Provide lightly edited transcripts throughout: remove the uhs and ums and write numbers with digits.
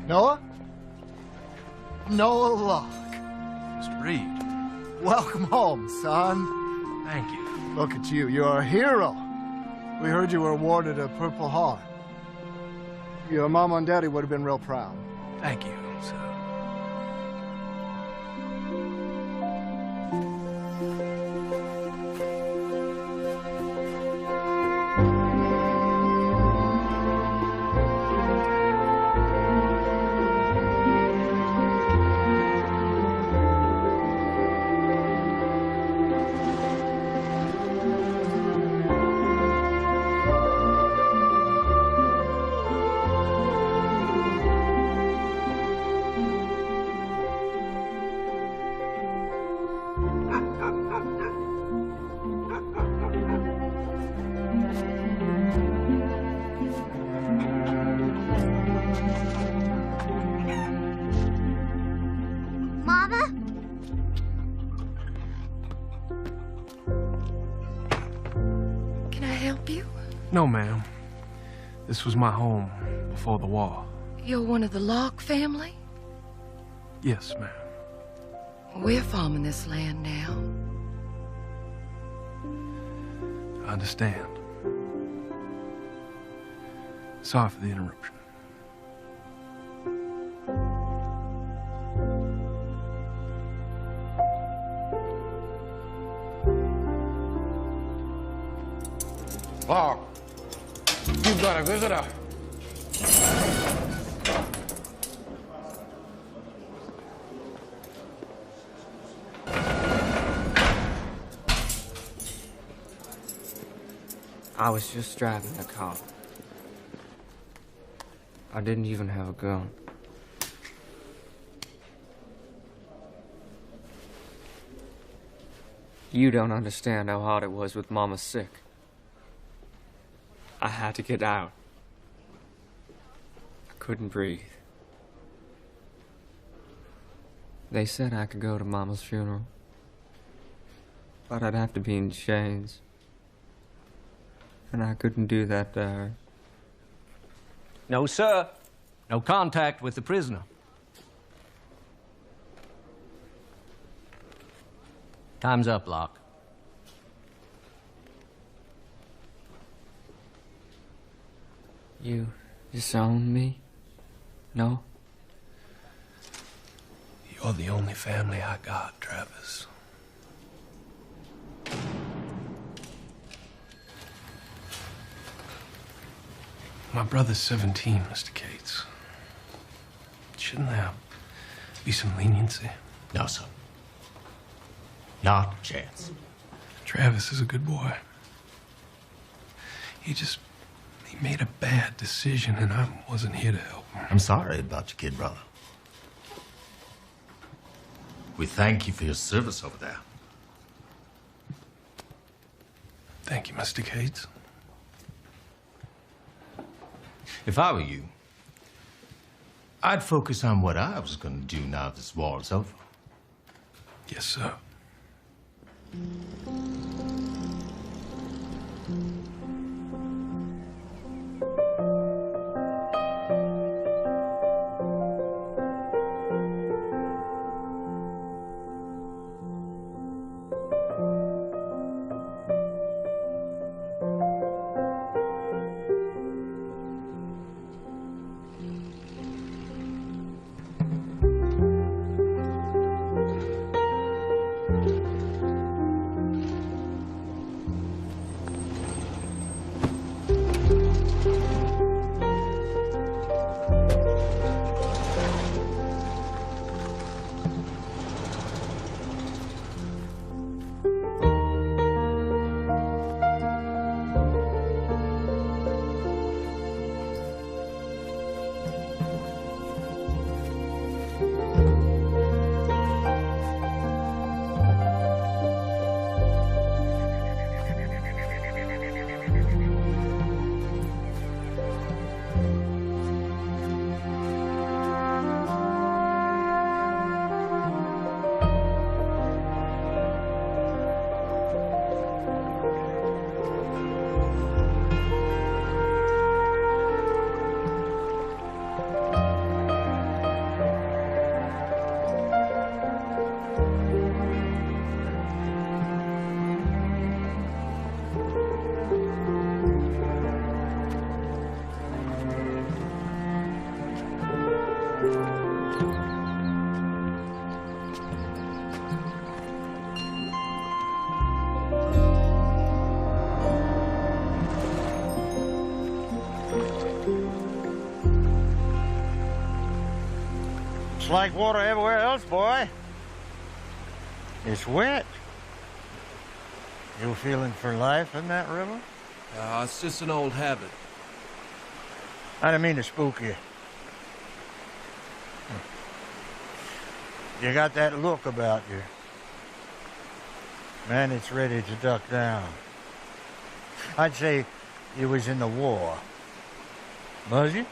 Noah? Noah Locke. Mr. Reed. Welcome home, son. Thank you. Look at you. You're a hero. We heard you were awarded a Purple Heart. Your mom and daddy would have been real proud. Thank you, sir. Mama? Can I help you? No, ma'am. This was my home before the war. You're one of the Locke family? Yes, ma'am. We're farming this land now. I understand. Sorry for the interruption. Locke, you've got a visitor. I was just driving the car. I didn't even have a gun. You don't understand how hard it was with Mama sick. I had to get out. I couldn't breathe. They said I could go to Mama's funeral, but I'd have to be in chains. And I couldn't do that to her. No, sir. No contact with the prisoner. Time's up, Locke. You disown me? No? You're the only family I got, Travis. My brother's 17, Mr. Cates. Shouldn't there be some leniency? No, sir. Not a chance. Travis is a good boy. He made a bad decision, and I wasn't here to help him. I'm sorry about your kid, brother. We thank you for your service over there. Thank you, Mr. Cates. If I were you, I'd focus on what I was going to do now this war is over. Yes, sir. It's like water everywhere else, boy. It's wet. You feeling for life in that river? It's just an old habit. I didn't mean to spook you. You got that look about you. Man, it's ready to duck down. I'd say you was in the war. Was you?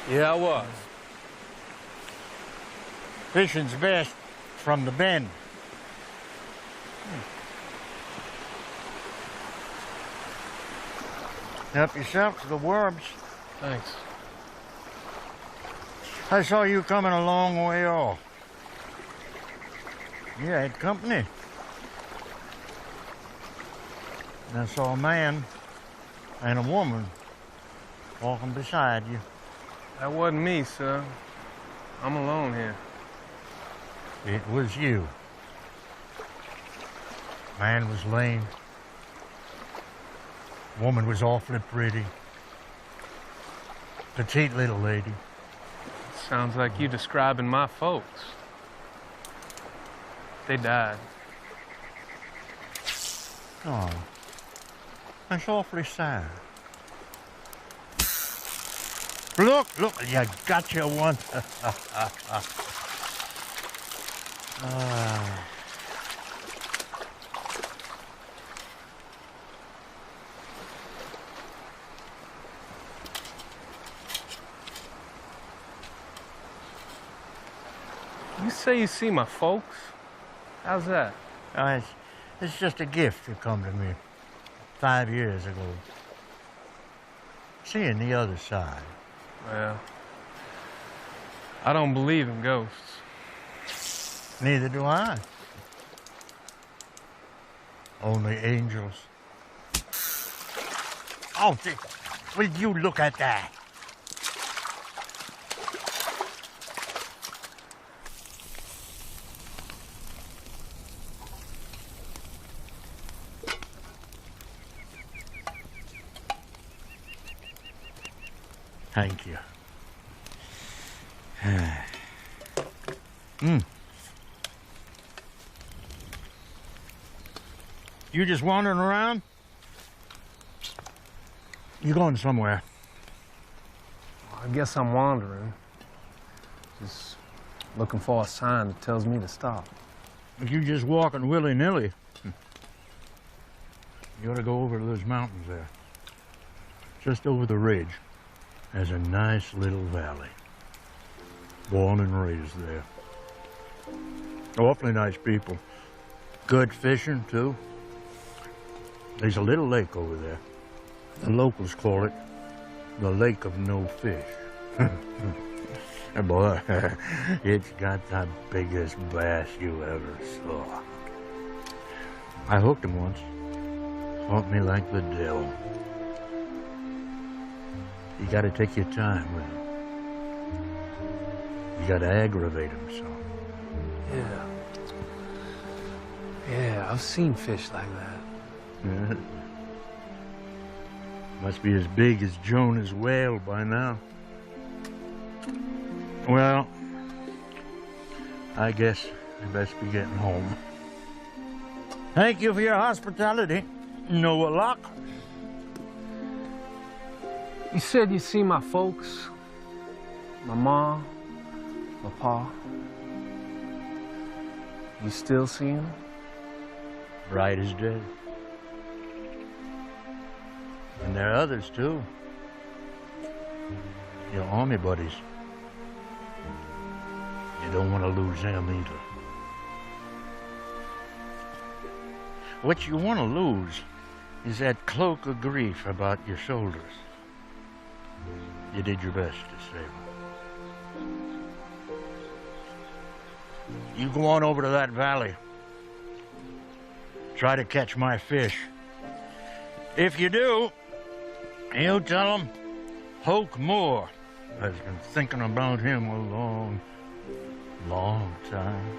Yeah, I was. Fishing's best from the bend. Help yourself to the worms. Thanks. I saw you coming a long way off. You had company. And I saw a man and a woman walking beside you. That wasn't me, sir. I'm alone here. It was you. Man was lame. Woman was awfully pretty. Petite little lady. Sounds like you describing my folks. They died. Oh, that's awfully sad. Look, you got you one. You say you see my folks? How's that? It's just a gift that come to me 5 years ago. Seeing the other side. Well, I don't believe in ghosts. Neither do I. Only angels. Oh, will you look at that? Thank you. You just wandering around? You going somewhere? I guess I'm wandering. Just looking for a sign that tells me to stop. If you're just walking willy-nilly, you ought to go over to those mountains there. Just over the ridge, there's a nice little valley. Born and raised there. Awfully nice people. Good fishing, too. There's a little lake over there. The locals call it the Lake of No Fish. And boy, it's got the biggest bass you ever saw. I hooked him once. Caught me like the devil. You gotta take your time with him. You gotta aggravate him some. Yeah. Yeah, I've seen fish like that. Must be as big as Jonah's whale by now. Well, I guess I best be getting home. Thank you for your hospitality, Noah Locke. You said you see my folks, my mom, my pa. You still see them? Right as dead. And there are others, too. Your army buddies. You don't want to lose them either. What you want to lose is that cloak of grief about your shoulders. You did your best to save them. You go on over to that valley. Try to catch my fish. If you do, you tell him Hoke Moore has been thinking about him a long, long time.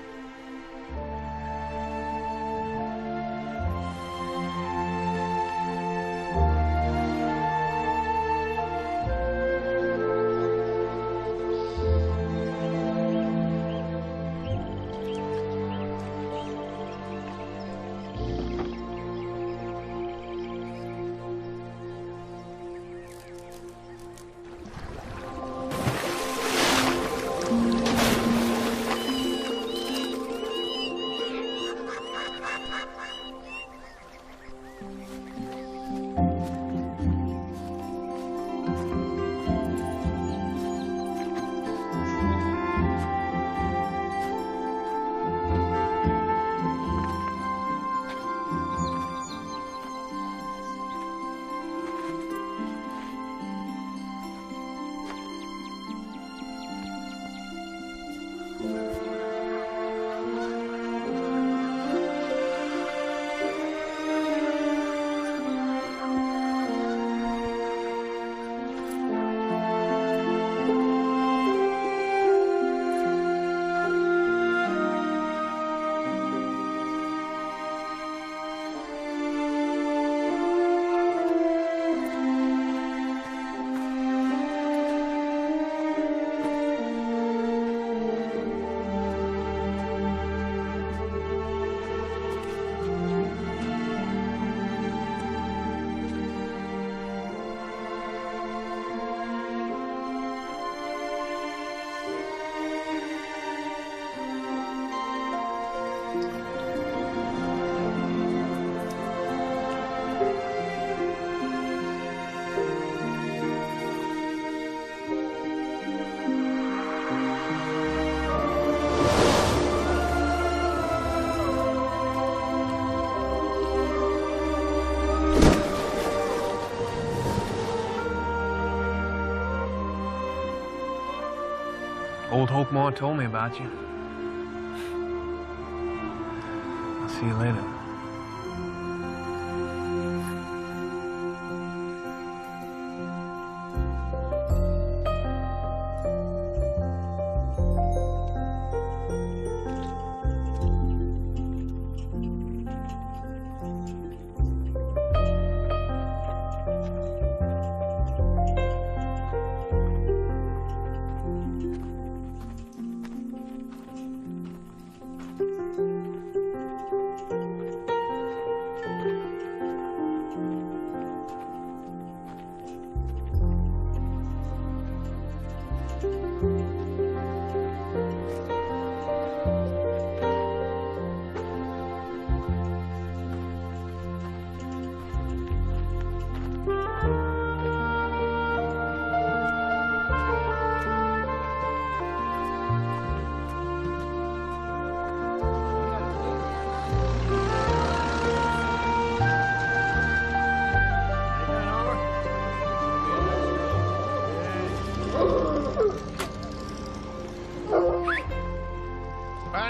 Old Hope Moore told me about you. I'll see you later.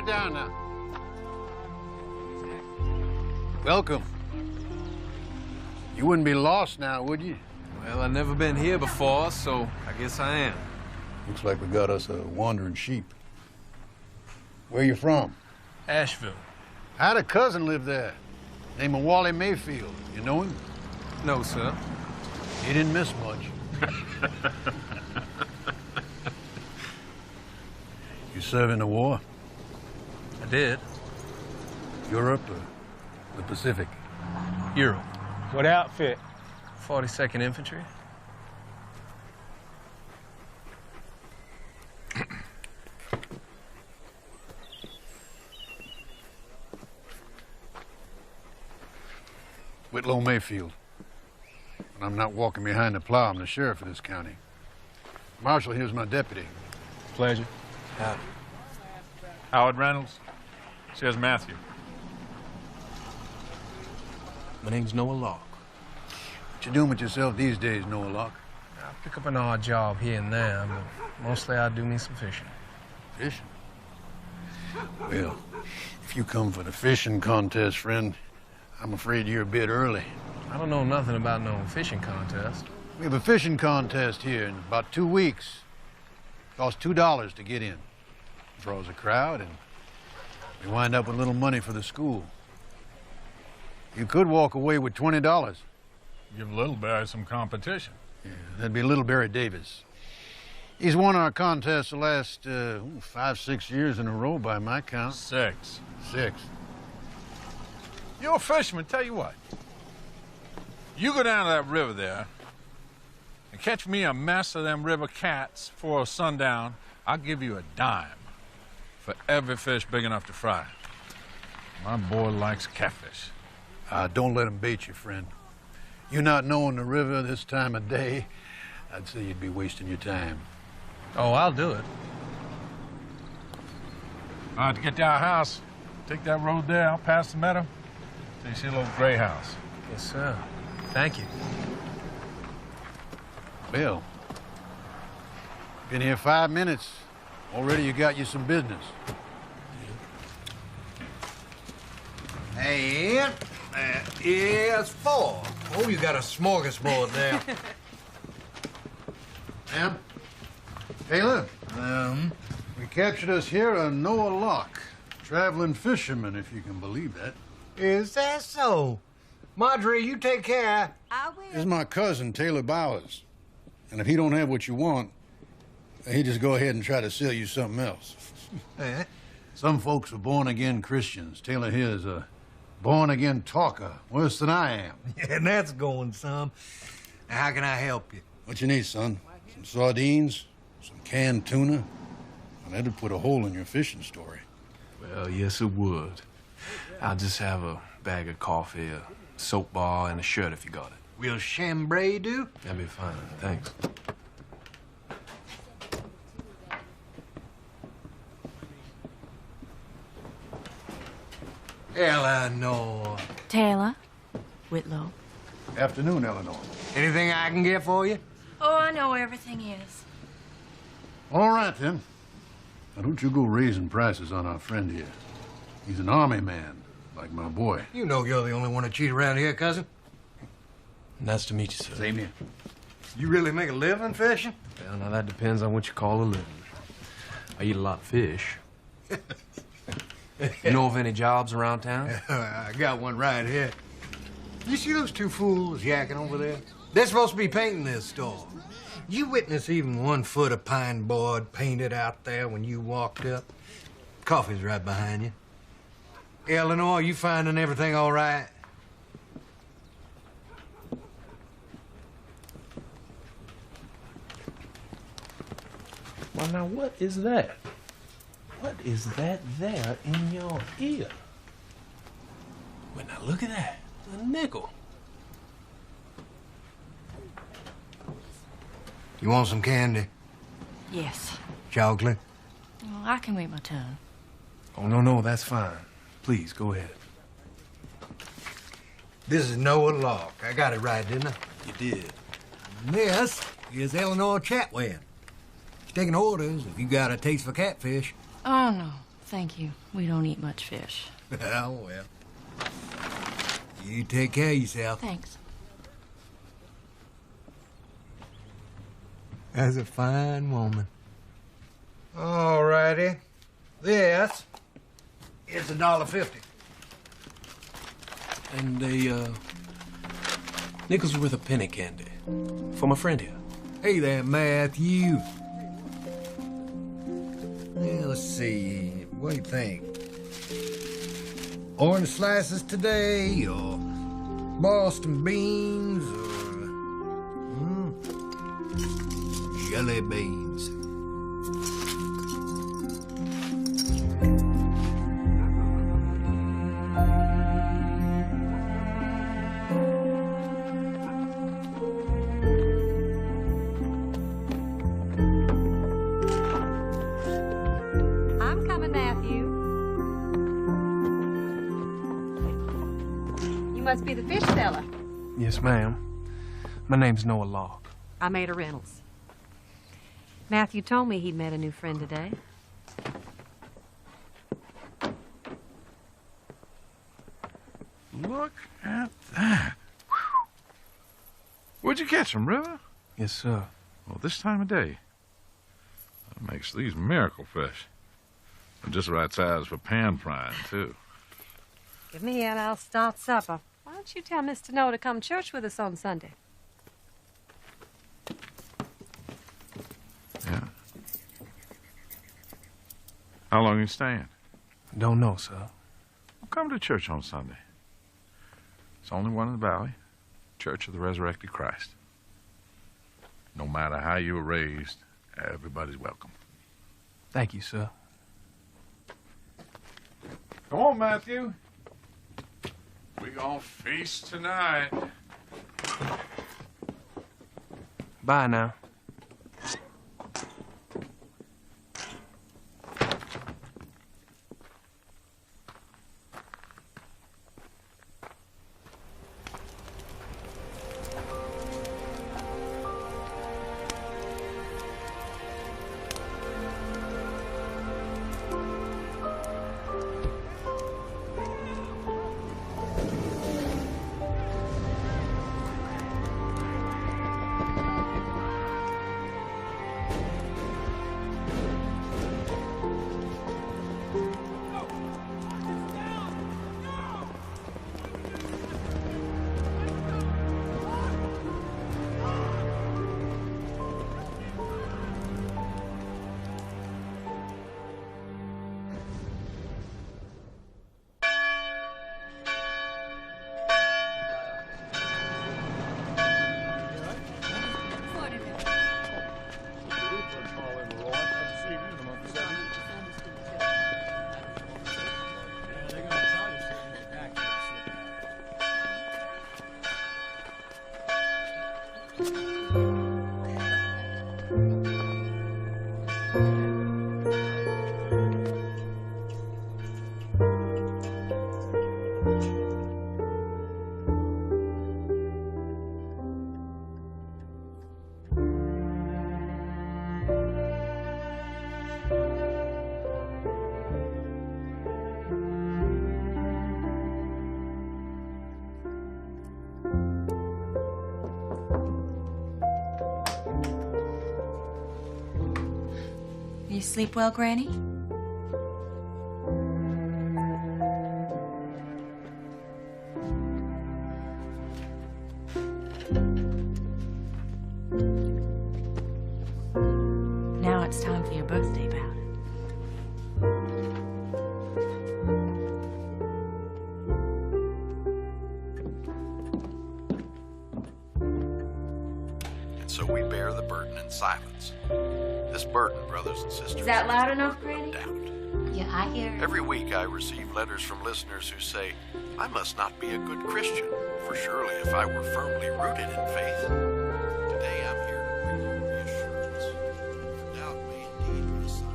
Quiet down now. Welcome. You wouldn't be lost now, would you? Well, I've never been here before, so I guess I am. Looks like we got us a wandering sheep. Where you from? Asheville. I had a cousin live there, named Wally Mayfield. You know him? No, sir. He didn't miss much. You serve in the war? I did. Europe or the Pacific? Europe. What outfit? 42nd Infantry. Whitlow Mayfield. And I'm not walking behind the plow. I'm the sheriff of this county. Marshal, here's my deputy. Pleasure. Howdy. Howard Reynolds. Says Matthew. My name's Noah Locke. What you doing with yourself these days, Noah Locke? I pick up an odd job here and there, but mostly I do me some fishing. Fishing? Well, if you come for the fishing contest, friend, I'm afraid you're a bit early. I don't know nothing about no fishing contest. We have a fishing contest here in about 2 weeks. Costs $2 to get in. Draws a crowd, and we wind up with a little money for the school. You could walk away with $20. Give Littleberry some competition. Yeah, that'd be Little Barry Davis. He's won our contest the last 5, 6 years in a row by my count. 6. 6. You're a fisherman, tell you what. You go down to that river there and catch me a mess of them river cats before sundown. I'll give you a dime for every fish big enough to fry. My boy likes catfish. Don't let him bait you, friend. You not knowing the river this time of day, I'd say you'd be wasting your time. Oh, I'll do it. All right, to get to our house, take that road there, out past the meadow, till you see a little gray house. Yes, sir. Thank you. Well, been here 5 minutes. Already you got you some business. Hey, Ian. Yeah, it's 4. Oh, you got a smorgasbord there. Ma'am? Taylor? We captured us here a Noah Locke, traveling fisherman, if you can believe that. Is that so? Marjorie, you take care. I will. This is my cousin, Taylor Bowers. And if he don't have what you want, he just go ahead and try to sell you something else. Some folks are born-again Christians. Taylor here is a born-again talker, worse than I am. Yeah, and that's going some. Now, how can I help you? What you need, son? Some sardines, some canned tuna? Well, that'd put a hole in your fishing story. Well, yes, it would. I'll just have a bag of coffee, a soap bar, and a shirt if you got it. Will chambray do? That'd be fine. Thanks. Eleanor. Taylor. Whitlow. Afternoon, Eleanor. Anything I can get for you? Oh, I know everything is. All right, then. Now, don't you go raising prices on our friend here. He's an army man, like my boy. You know you're the only one to cheat around here, cousin. Nice to meet you, sir. Same here. You really make a living fishing? Well, now that depends on what you call a living. I eat a lot of fish. You know of any jobs around town? I got one right here. You see those 2 fools yakking over there? They're supposed to be painting this store. You witness even 1 foot of pine board painted out there when you walked up? Coffee's right behind you. Eleanor, you finding everything all right? Well, now, what is that? What is that there in your ear? Well, now look at that. A nickel. You want some candy? Yes. Chocolate? Oh, I can wait my turn. Oh, no, that's fine. Please, go ahead. This is Noah Locke. I got it right, didn't I? You did. This is Eleanor Chatwin. She's taking orders if you got a taste for catfish. Oh, no. Thank you. We don't eat much fish. Oh, well. You take care of yourself. Thanks. That's a fine woman. All righty. This is $1.50. And a nickel's worth of penny candy for my friend here. Hey there, Matthew. Yeah, let's see. What do you think? Orange slices today, or Boston beans, or jelly beans? I'm coming, Matthew. You must be the fish fella. Yes, ma'am. My name's Noah Locke. I'm Ada Reynolds. Matthew told me he'd met a new friend today. Look at that. Where'd you catch them, River? Yes, sir. Well, this time of day. That makes these miracle fish. They're just the right size for pan frying, too. Give me and I'll start supper. Why don't you tell Mr. Noah to come to church with us on Sunday? Yeah. How long are you staying? Don't know, sir. Well, come to church on Sunday. It's only one in the valley. Church of the Resurrected Christ. No matter how you were raised, everybody's welcome. Thank you, sir. Come on, Matthew. We gonna feast tonight. Bye now. You sleep well, Granny? Now it's time for your birthday powder. And so we bear the burden in silence. This burden, brothers and sisters, Is that loud enough, Granny? Yeah, I hear it. every week I receive letters from listeners who say, I must not be a good Christian, for surely if I were firmly rooted in faith. Today I'm here to bring you reassurance. Doubt may indeed be a sign.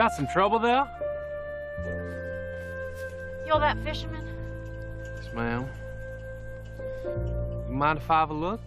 got some trouble there? You're that fisherman? Yes, ma'am. You mind if I have a look?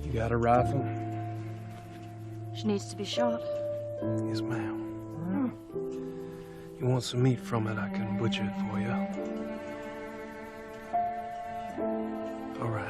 You got a rifle? She needs to be shot. Yes, ma'am. You want some meat from it, I can butcher it for you. All right.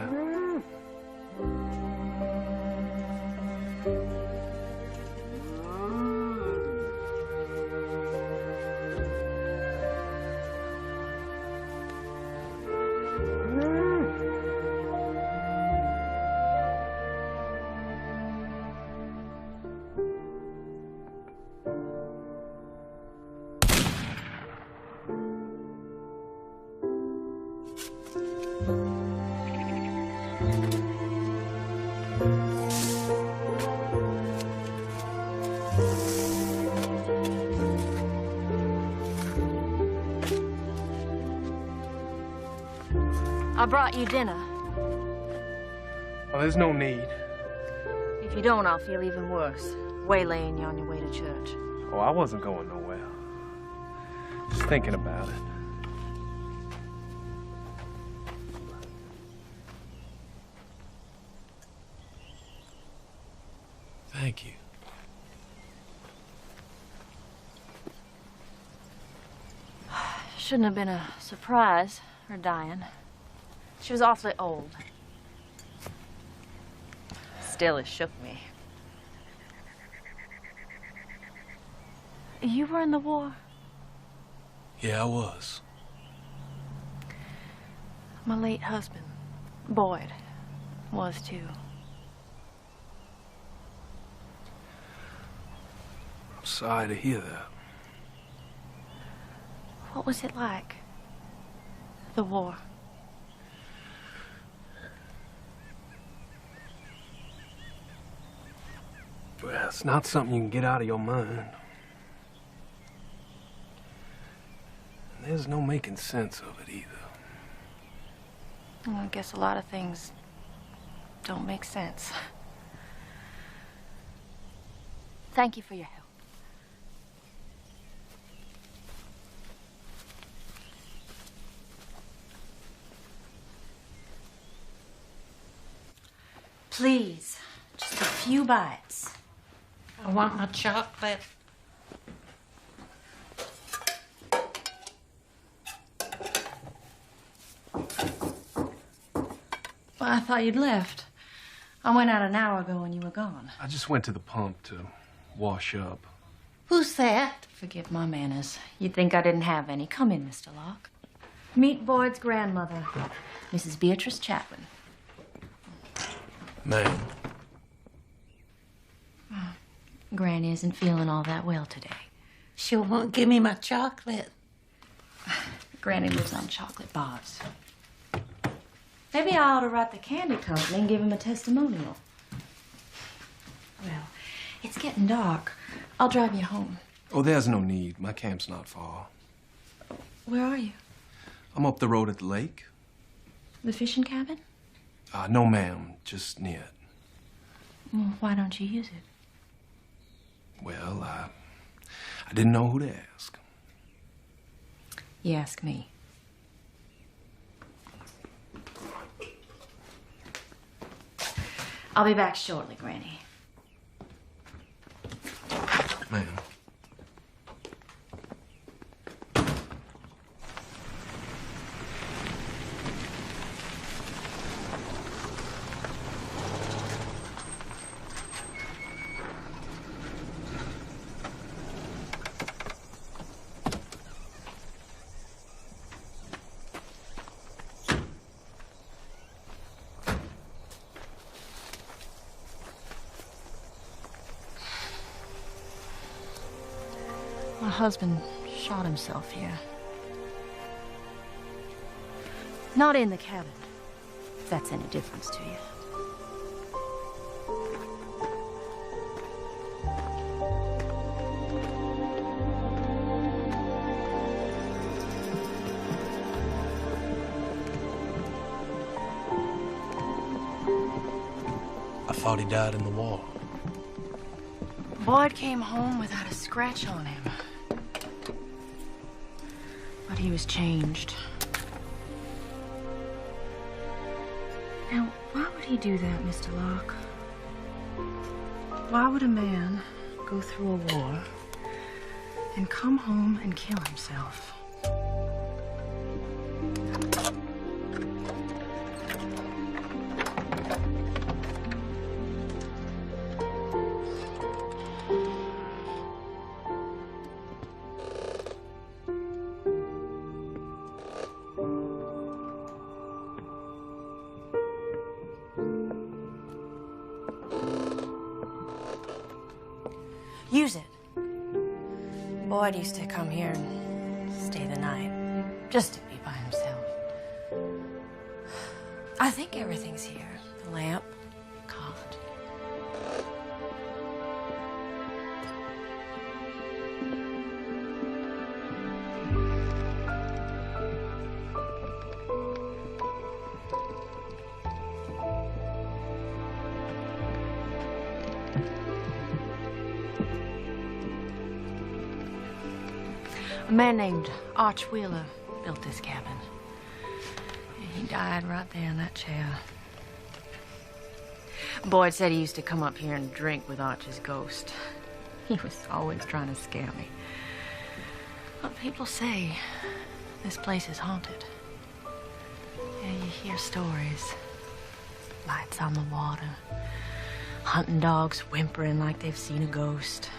I brought you dinner. Oh, there's no need. If you don't, I'll feel even worse, waylaying you on your way to church. Oh, I wasn't going nowhere. Just thinking about it. Thank you. Shouldn't have been a surprise, her dying. She was awfully old. Still, it shook me. You were in the war? Yeah, I was. My late husband, Boyd, was too. I'm sorry to hear that. What was it like? The war? Well, it's not something you can get out of your mind. And there's no making sense of it either. Well, I guess a lot of things don't make sense. Thank you for your help. Please, just a few bites. I want my chocolate. Well, I thought you'd left. I went out an hour ago when you were gone. I just went to the pump to wash up. Who's that? Forgive my manners. You'd think I didn't have any. Come in, Mr. Locke. Meet Boyd's grandmother, Mrs. Beatrice Chapman. Ma'am. Granny isn't feeling all that well today. She won't give me my chocolate. Granny lives on chocolate bars. Maybe I ought to write the candy company and give him a testimonial. Well, it's getting dark. I'll drive you home. Oh, there's no need. My camp's not far. Where are you? I'm up the road at the lake. The fishing cabin? No, ma'am. Just near it. Well, why don't you use it? Well, I didn't know who to ask. You ask me. I'll be back shortly, Granny. Ma'am. husband shot himself here. Not in the cabin, if that's any difference to you. I thought he died in the war. Boyd came home without a scratch on him. But he was changed. Now, why would he do that, Mr. Locke? Why would a man go through a war and come home and kill himself? Use it. Boyd used to come here and stay the night, just to be by himself. I think everything's here. The lamp, cot. A man named Arch Wheeler built this cabin. He died right there in that chair. Boyd said he used to come up here and drink with Arch's ghost. He was always trying to scare me. But people say this place is haunted. Yeah, you hear stories. Lights on the water. Hunting dogs whimpering like they've seen a ghost.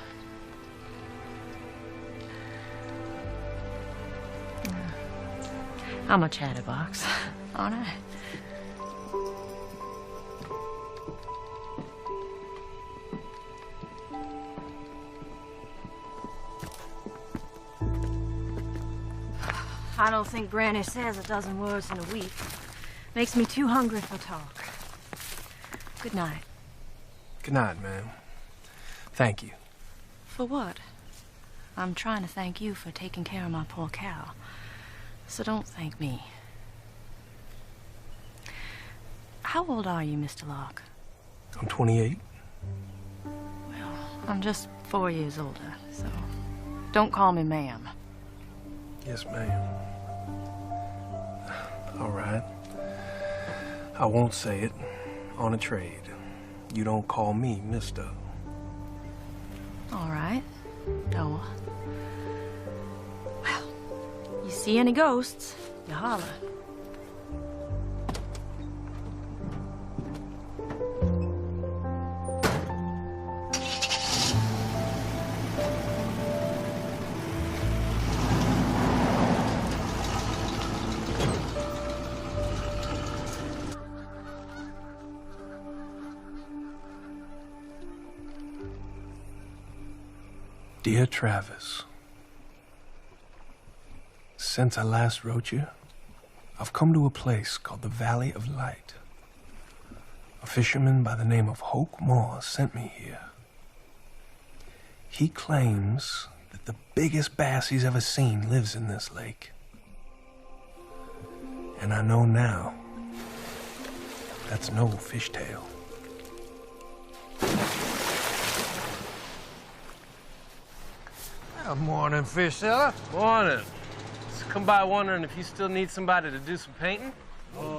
I'm a chatterbox, aren't I? I don't think Granny says a dozen words in a week. Makes me too hungry for talk. Good night. Good night, ma'am. Thank you. For what? I'm trying to thank you for taking care of my poor cow. So don't thank me. How old are you, Mr. Locke? I'm 28. Well, I'm just 4 years older, so don't call me ma'am. Yes, ma'am. All right. I won't say it on a trade. You don't call me mister. All right, Noah. Well, you see any ghosts, you holler. Dear Travis, since I last wrote you, I've come to a place called the Valley of Light. A fisherman by the name of Hoke Moore sent me here. He claims that the biggest bass he's ever seen lives in this lake. And I know now that's no fishtail. Well, morning, fish seller. Morning. Just come by wondering if you still need somebody to do some painting?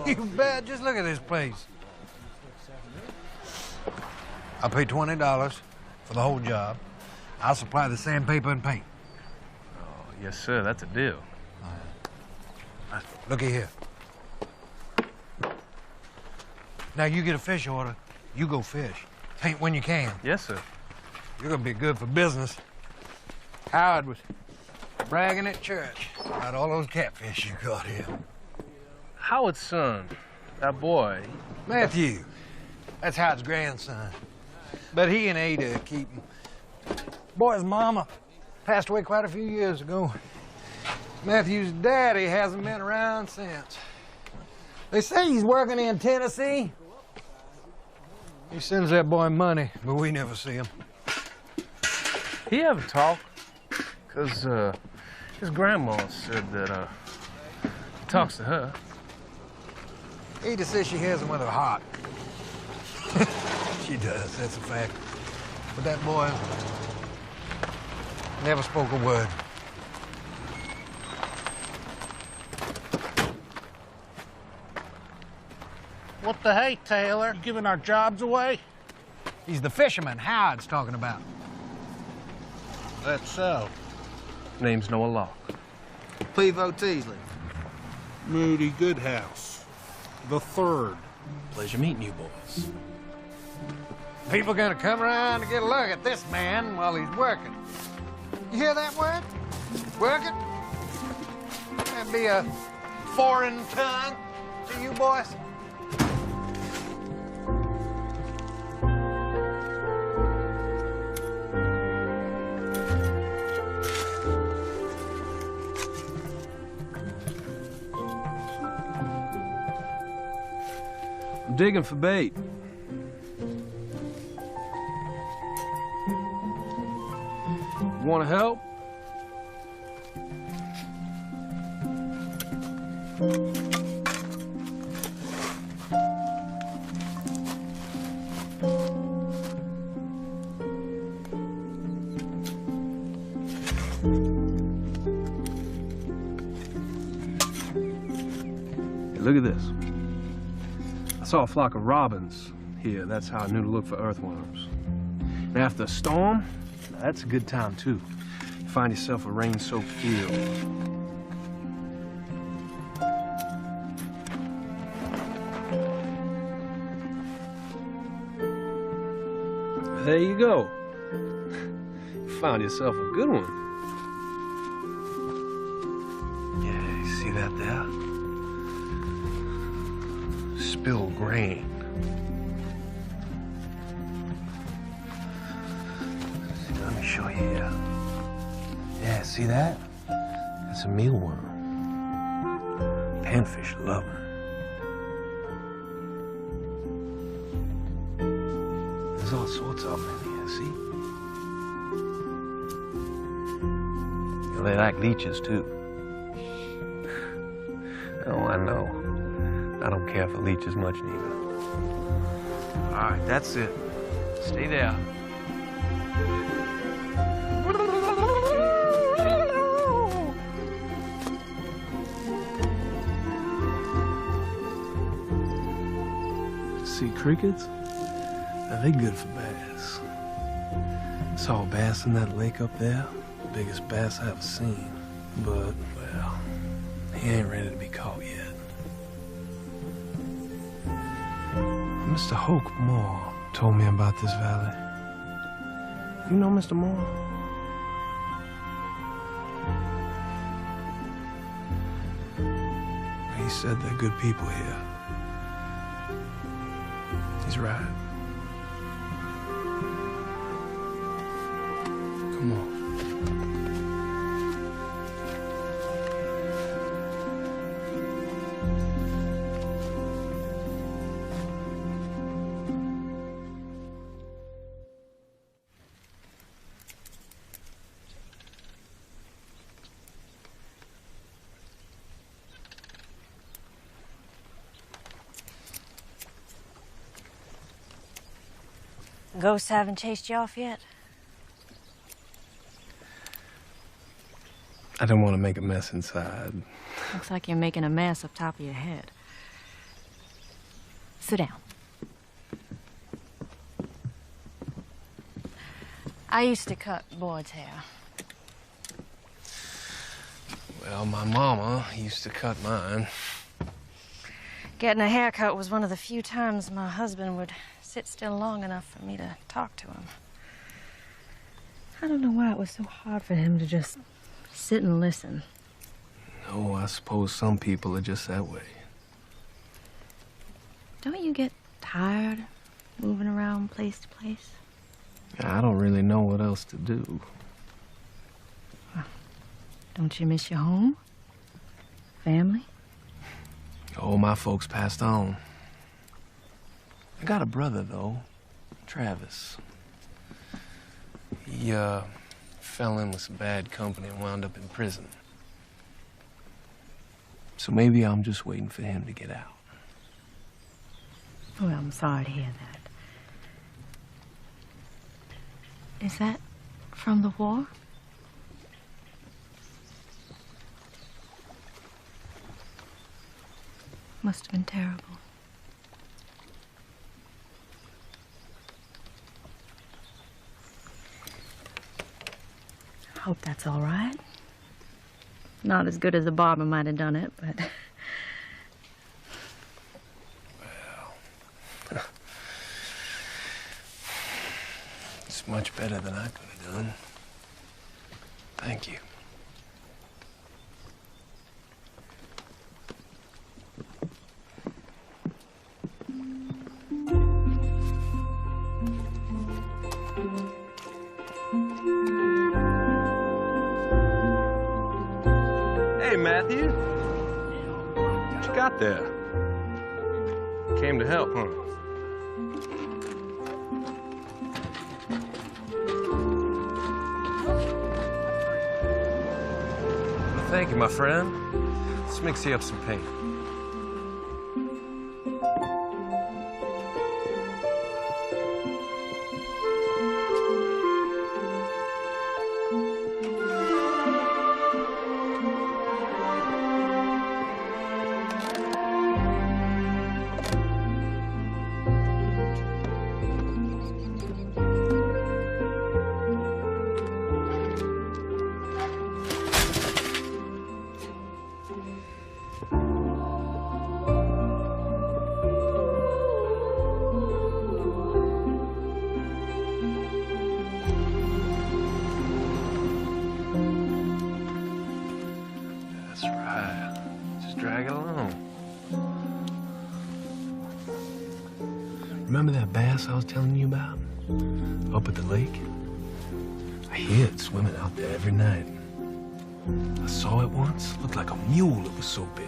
You bet. Just look at this place. I'll pay $20 for the whole job. I'll supply the sandpaper and paint. Oh, yes, sir. That's a deal. Looky here. Now, you get a fish order, you go fish. Paint when you can. Yes, sir. You're gonna be good for business. Howard was bragging at church about all those catfish you caught here. Howard's son, that boy. Matthew. That's Howard's grandson. But he and Ada keep him. Boy's mama Passed away quite a few years ago. Matthew's daddy hasn't been around since. They say he's working in Tennessee. He sends that boy money, but we never see him. He ever talk? Because his grandma said that he talks to her. Ada says she has him with her heart. She does, that's a fact. But that boy never spoke a word. What the hey, Taylor? You giving our jobs away? He's the fisherman Howard's talking about. That's so. Name's Noah Locke. Pevo Teasley. Moody Goodhouse. The third. Pleasure meeting you boys. People gonna come around to get a look at this man while he's working. You hear that word? Working? That'd be a foreign tongue to you boys. I'm digging for bait. You want to help? Hey, look at this. I saw a flock of robins here. That's how I knew to look for earthworms. And after a storm, that's a good time too. You find yourself a rain-soaked field. There you go. You found yourself a good one. Yeah, you see that there? Spilled grain. Let me show you here. Yeah, see that? That's a mealworm. Panfish love them. There's all sorts of them in here, see? Yeah, they like leeches, too. Oh, I know. I don't care for leeches much, neither. All right, that's it. Stay there. See crickets? Now, they good for bass. Saw a bass in that lake up there. The biggest bass I ever seen. But, well, he ain't ready to be caught yet. Mr. Hoke Moore told me about this valley. You know Mr. Moore? He said they're good people here. He's right. Come on. Ghosts haven't chased you off yet? I don't want to make a mess inside. Looks like you're making a mess up top of your head. Sit down. I used to cut Boyd's hair. Well, my mama used to cut mine. Getting a haircut was one of the few times my husband would sit still long enough for me to talk to him. I don't know why it was so hard for him to just sit and listen. No, I suppose some people are just that way. Don't you get tired moving around place to place? I don't really know what else to do. Don't you miss your home? Family? Oh, my folks passed on. I got a brother, though, Travis. He, fell in with some bad company and wound up in prison. So maybe I'm just waiting for him to get out. Well, I'm sorry to hear that. Is that from the war? Must have been terrible. I hope that's all right. Not as good as a barber might have done it, but... Well... It's much better than I could have done. Thank you. Hey, Matthew. What you got there? Came to help, huh? Well, thank you, my friend. Let's mix you up some paint. Remember that bass I was telling you about? Up at the lake? I hear it swimming out there every night. I saw it once. Looked like a mule, it was so big.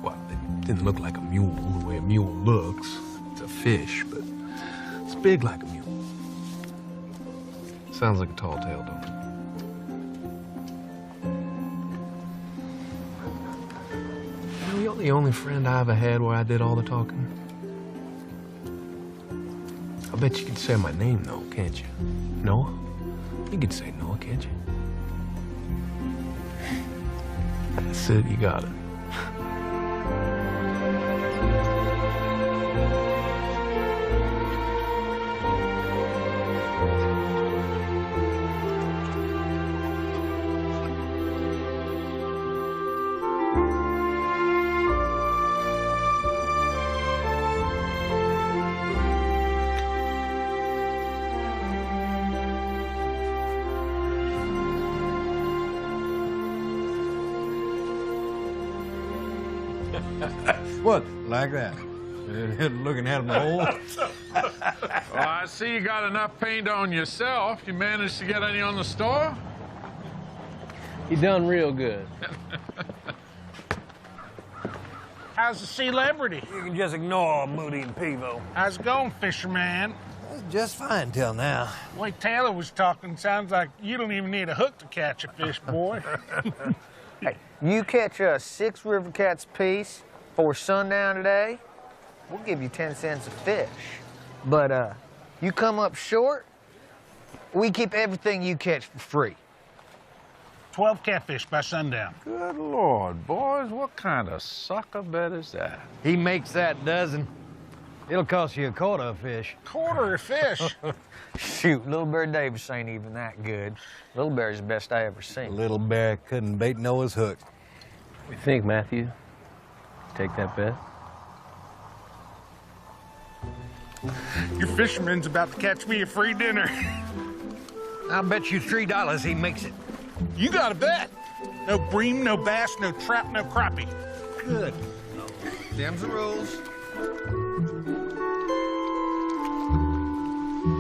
Well, it didn't look like a mule the way a mule looks. It's a fish, but it's big like a mule. Sounds like a tall tale, don't it? You know, you're the only friend I ever had where I did all the talking. I bet you can say my name, though, can't you? Noah? You can say Noah, can't you? That's it, you got it. What, like that? Looking at him the hole? Well, I see you got enough paint on yourself. You managed to get any on the store? You done real good. How's the celebrity? You can just ignore Moody and Pivo. How's it going, fisherman? Just fine till now. The way Taylor was talking, sounds like you don't even need a hook to catch a fish, boy. Hey, you catch 6 river cats apiece for sundown today, we'll give you 10 cents a fish. But you come up short, we keep everything you catch for free. 12 catfish by sundown. Good Lord, boys, what kind of sucker bet is that? He makes that dozen. It'll cost you a quarter of fish. Quarter of fish? Shoot, Little Bear Davis ain't even that good. Little Bear's the best I ever seen. Little Bear couldn't bait Noah's hook. What do you think, Matthew? Take that bet? Your fisherman's about to catch me a free dinner. I'll bet you $3 he makes it. You got a bet. No bream, no bass, no trout, no crappie. Good. Them's the rules.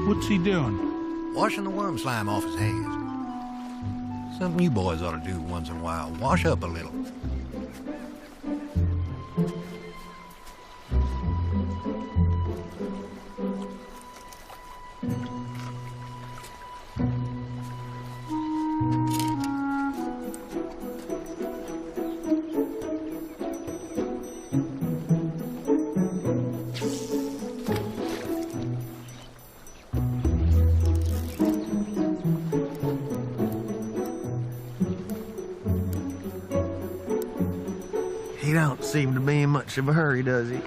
What's he doing? Washing the worm slime off his hands. Something you boys ought to do once in a while. Wash up a little. He don't seem to be in much of a hurry, does he?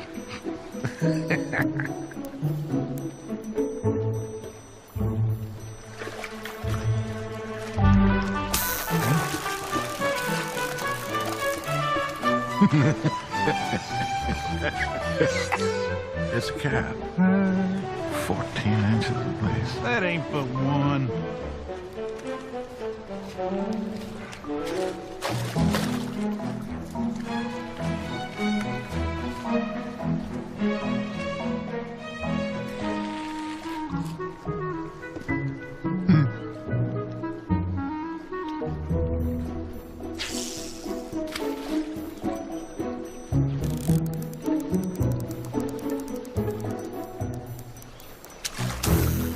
It's a cap. 14 inches at least. That ain't but one.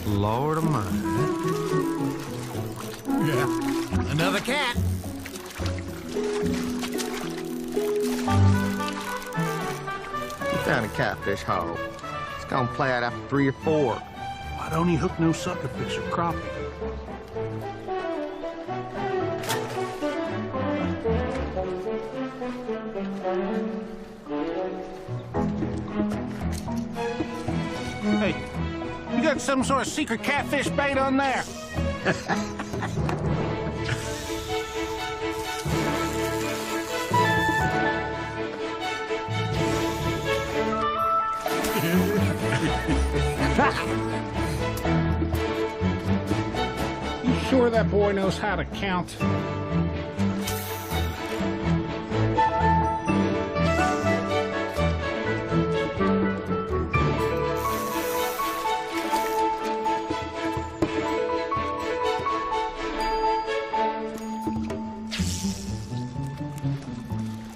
Lord of mine. Yeah. Another cat. You found a catfish hole. It's gonna play out after 3 or 4. Why don't he hook no suckerfish or crappie? Hey, you got some sort of secret catfish bait on there? You sure that boy knows how to count?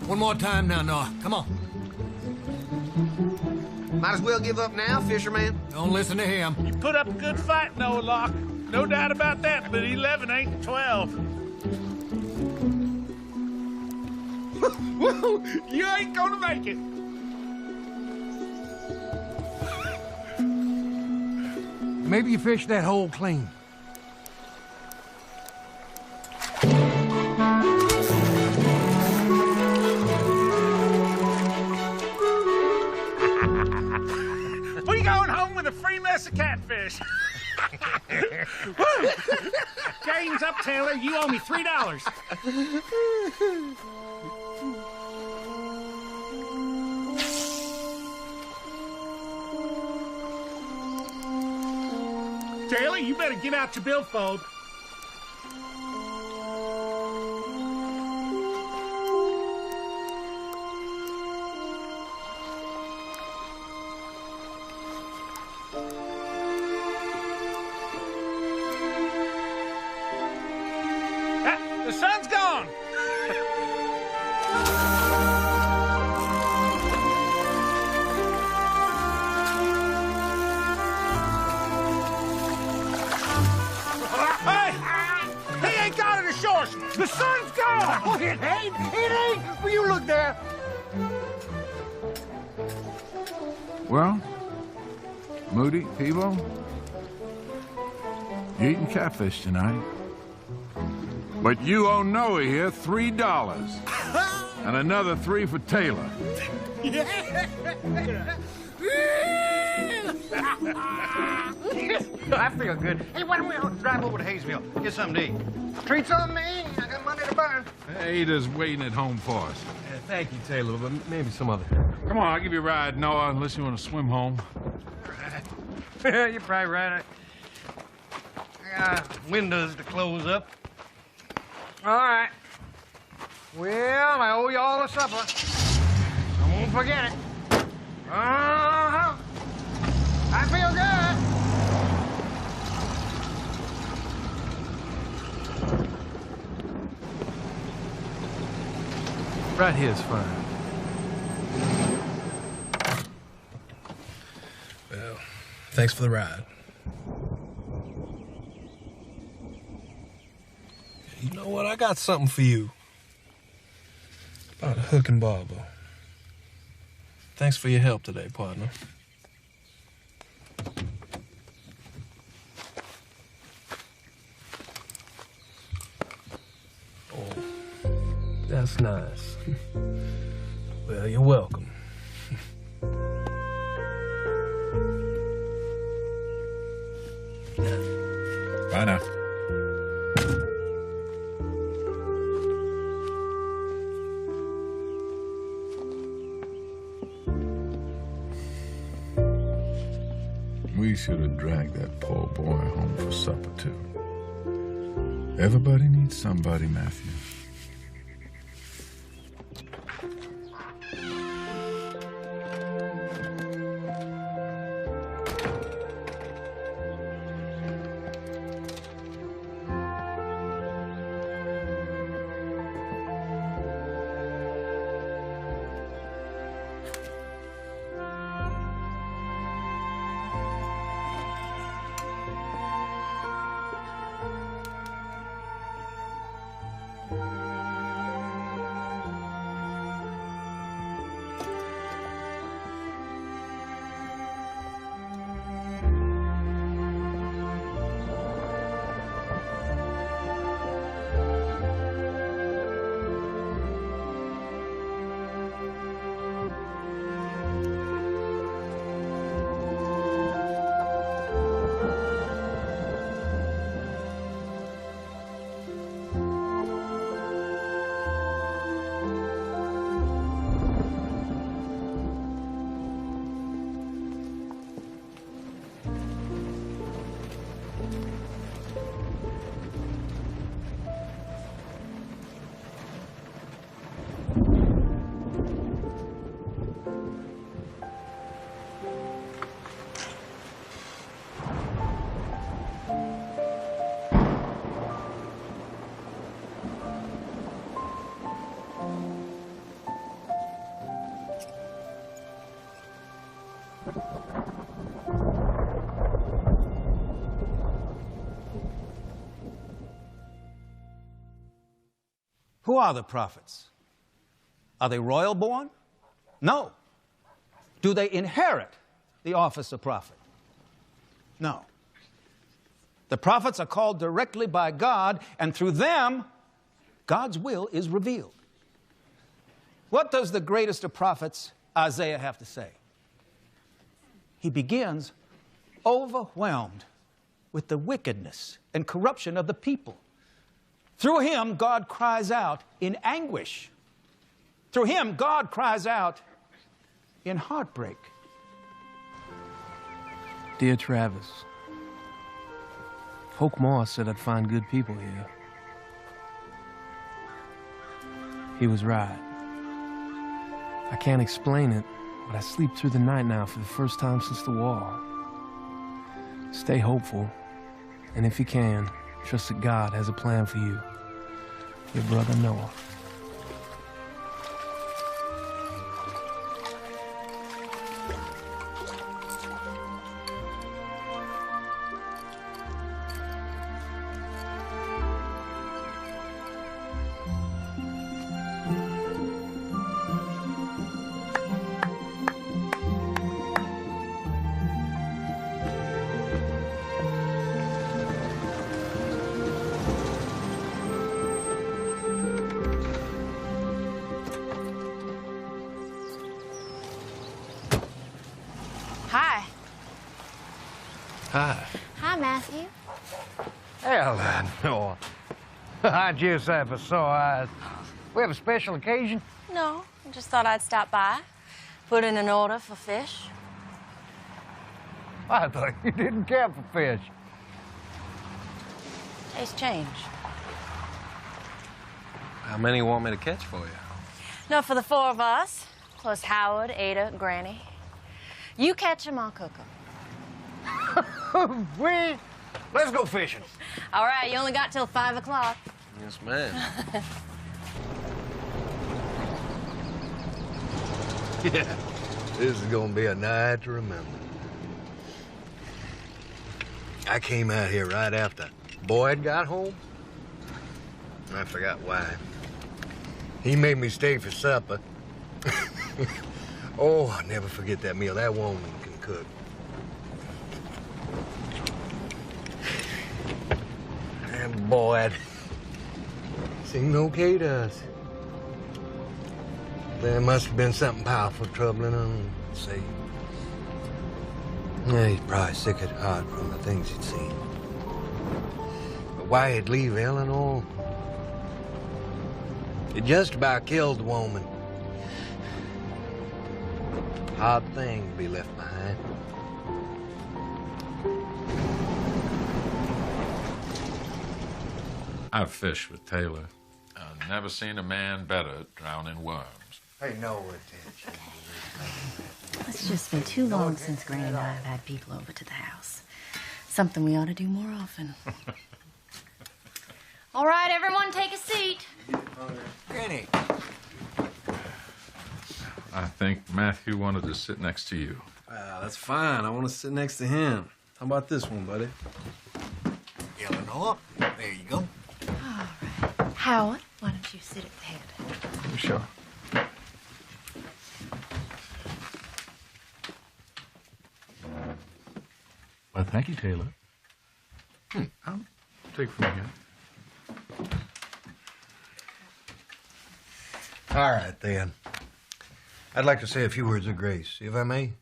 One more time now, Noah. Come on. Might as well give up now, fisherman. Don't listen to him. You put up a good fight, Noah Locke. No doubt about that, but 11 ain't 12. Whoa, you ain't gonna make it. Maybe you fished that hole clean. We going home with a free mess of catfish. Woo! Game's up, Taylor. You owe me $3. Taylor, you better get out your billfold. The sun's gone. Hey! He ain't got it ashore. The sun's gone. Oh, it ain't. It ain't. Will you look there? Well, Moody, Peebo, you eating catfish tonight. But you owe Noah here $3. And another $3 for Taylor. I feel good. Hey, why don't we drive over to Hayesville? Get something to eat. Treats on me. I got money to burn. Ada's waiting at home for us. Yeah, thank you, Taylor, but maybe some other. Come on, I'll give you a ride, Noah, unless you want to swim home. You're probably right. I got windows to close up. All right. Well, I owe you all a supper. I won't forget it. Uh-huh. I feel good. Right here's fine. Well, thanks for the ride. You know what? I got something for you. About a hook and bobber. Thanks for your help today, partner. Oh, that's nice. Well, you're welcome. Bye now. We should have dragged that poor boy home for supper, too. Everybody needs somebody, Matthew. Who are the prophets? Are they royal born? No. Do they inherit the office of prophet? No. The prophets are called directly by God, and through them, God's will is revealed. What does the greatest of prophets, Isaiah, have to say? He begins overwhelmed with the wickedness and corruption of the people. Through him, God cries out in anguish. Through him, God cries out in heartbreak. Dear Travis, Hoke Moss said I'd find good people here. He was right. I can't explain it, but I sleep through the night now for the first time since the war. Stay hopeful, and if you can, trust that God has a plan for you. Your brother Noah. Hi. Hi. Hi, Matthew. Hello, Noah. I just have a sore eyes. We have a special occasion? No, I just thought I'd stop by, put in an order for fish. I thought you didn't care for fish. Taste change. How many want me to catch for you? No, for the four of us, plus Howard, Ada, Granny. You catch them, I'll cook them. Let's go fishing. All right, you only got till 5 o'clock. Yes, ma'am. Yeah, this is gonna be a night to remember. I came out here right after Boyd got home. I forgot why. He made me stay for supper. Oh, I'll never forget that meal. That woman can cook. And Boyd seemed okay to us. There must have been something powerful troubling him, see. Yeah, he's probably sick at heart from the things he'd seen. But why he'd leave Eleanor? It just about killed the woman. Hard thing to be left behind. I've fished with Taylor. I've never seen a man better at drowning worms. Pay no attention. It's just been too long since Granny and I have had people over to the house. Something we ought to do more often. All right, everyone, take a seat. Granny. I think Matthew wanted to sit next to you. That's fine. I want to sit next to him. How about this one, buddy? Eleanor, there you go. All right. Howard, why don't you sit at the head? Sure. Well, thank you, Taylor. I'll take from here. All right, then. I'd like to say a few words of grace, if I may.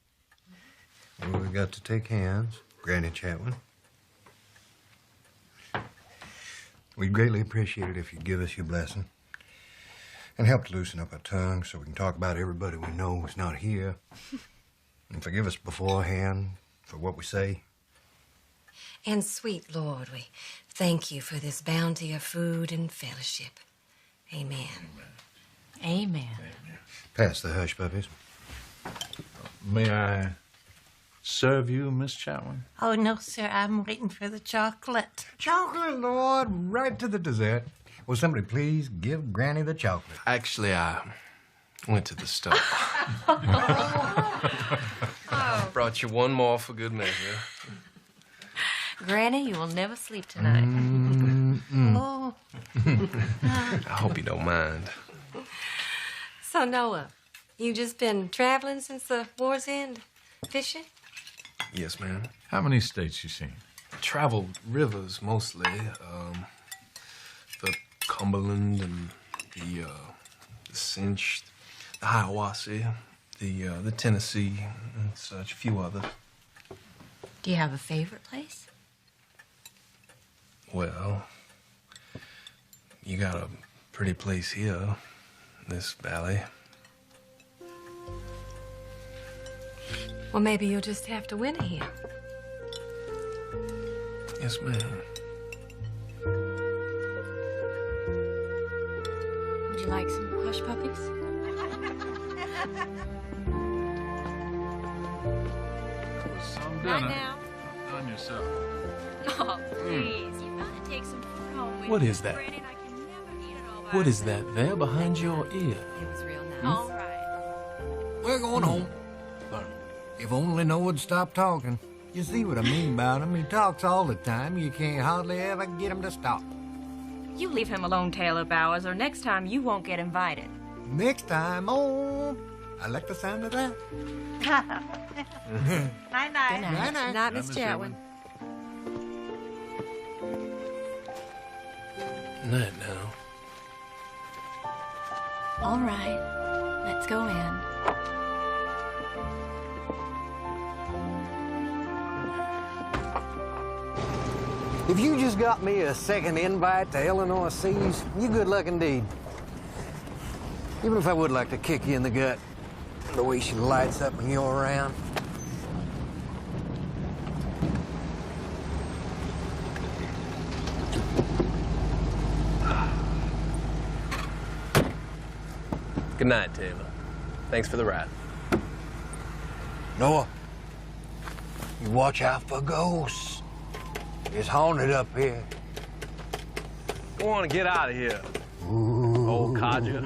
We've got to take hands, Granny Chatwin. We'd greatly appreciate it if you'd give us your blessing and help to loosen up our tongues so we can talk about everybody we know who's not here. And forgive us beforehand for what we say. And sweet Lord, we thank you for this bounty of food and fellowship. Amen. Amen. Pass the hush puppies. May I serve you, Miss Chatwin? Oh, no, sir. I'm waiting for the chocolate. Chocolate, Lord, right to the dessert. Will somebody please give Granny the chocolate? Actually, I went to the store. Brought you one more for good measure. Granny, you will never sleep tonight. Oh. I hope you don't mind. So, Noah, you just been traveling since the war's end? Fishing? Yes, ma'am. How many states you seen? Traveled rivers mostly. The Cumberland and the Cinch, the Hiawassee, the Tennessee, and such, a few others. Do you have a favorite place? Well, you got a pretty place here, this valley. Well, maybe you'll just have to winter here. Yes, ma'am. Would you like some hush puppies? Some Right dinner. now. Done yourself. Oh, please, you've got to take some food home with What you. is that? Granny and I can never eat it all by What is that there behind your ear? It was real nice. All right. We're going home. If only Noah would stop talking. You see what I mean about him. He talks all the time. You can't hardly ever get him to stop. You leave him alone, Taylor Bowers, or next time you won't get invited. Next time, oh, I like the sound of that. Night-night. Night-night. Night, Miss Chatwin. Night now. All right. Let's go in. If you just got me a second invite to Illinois Seas, you good luck indeed. Even if I would like to kick you in the gut, the way she lights up when you're around. Good night, Taylor. Thanks for the ride. Noah, you watch out for ghosts. It's haunted up here. Go on and get out of here, old codger.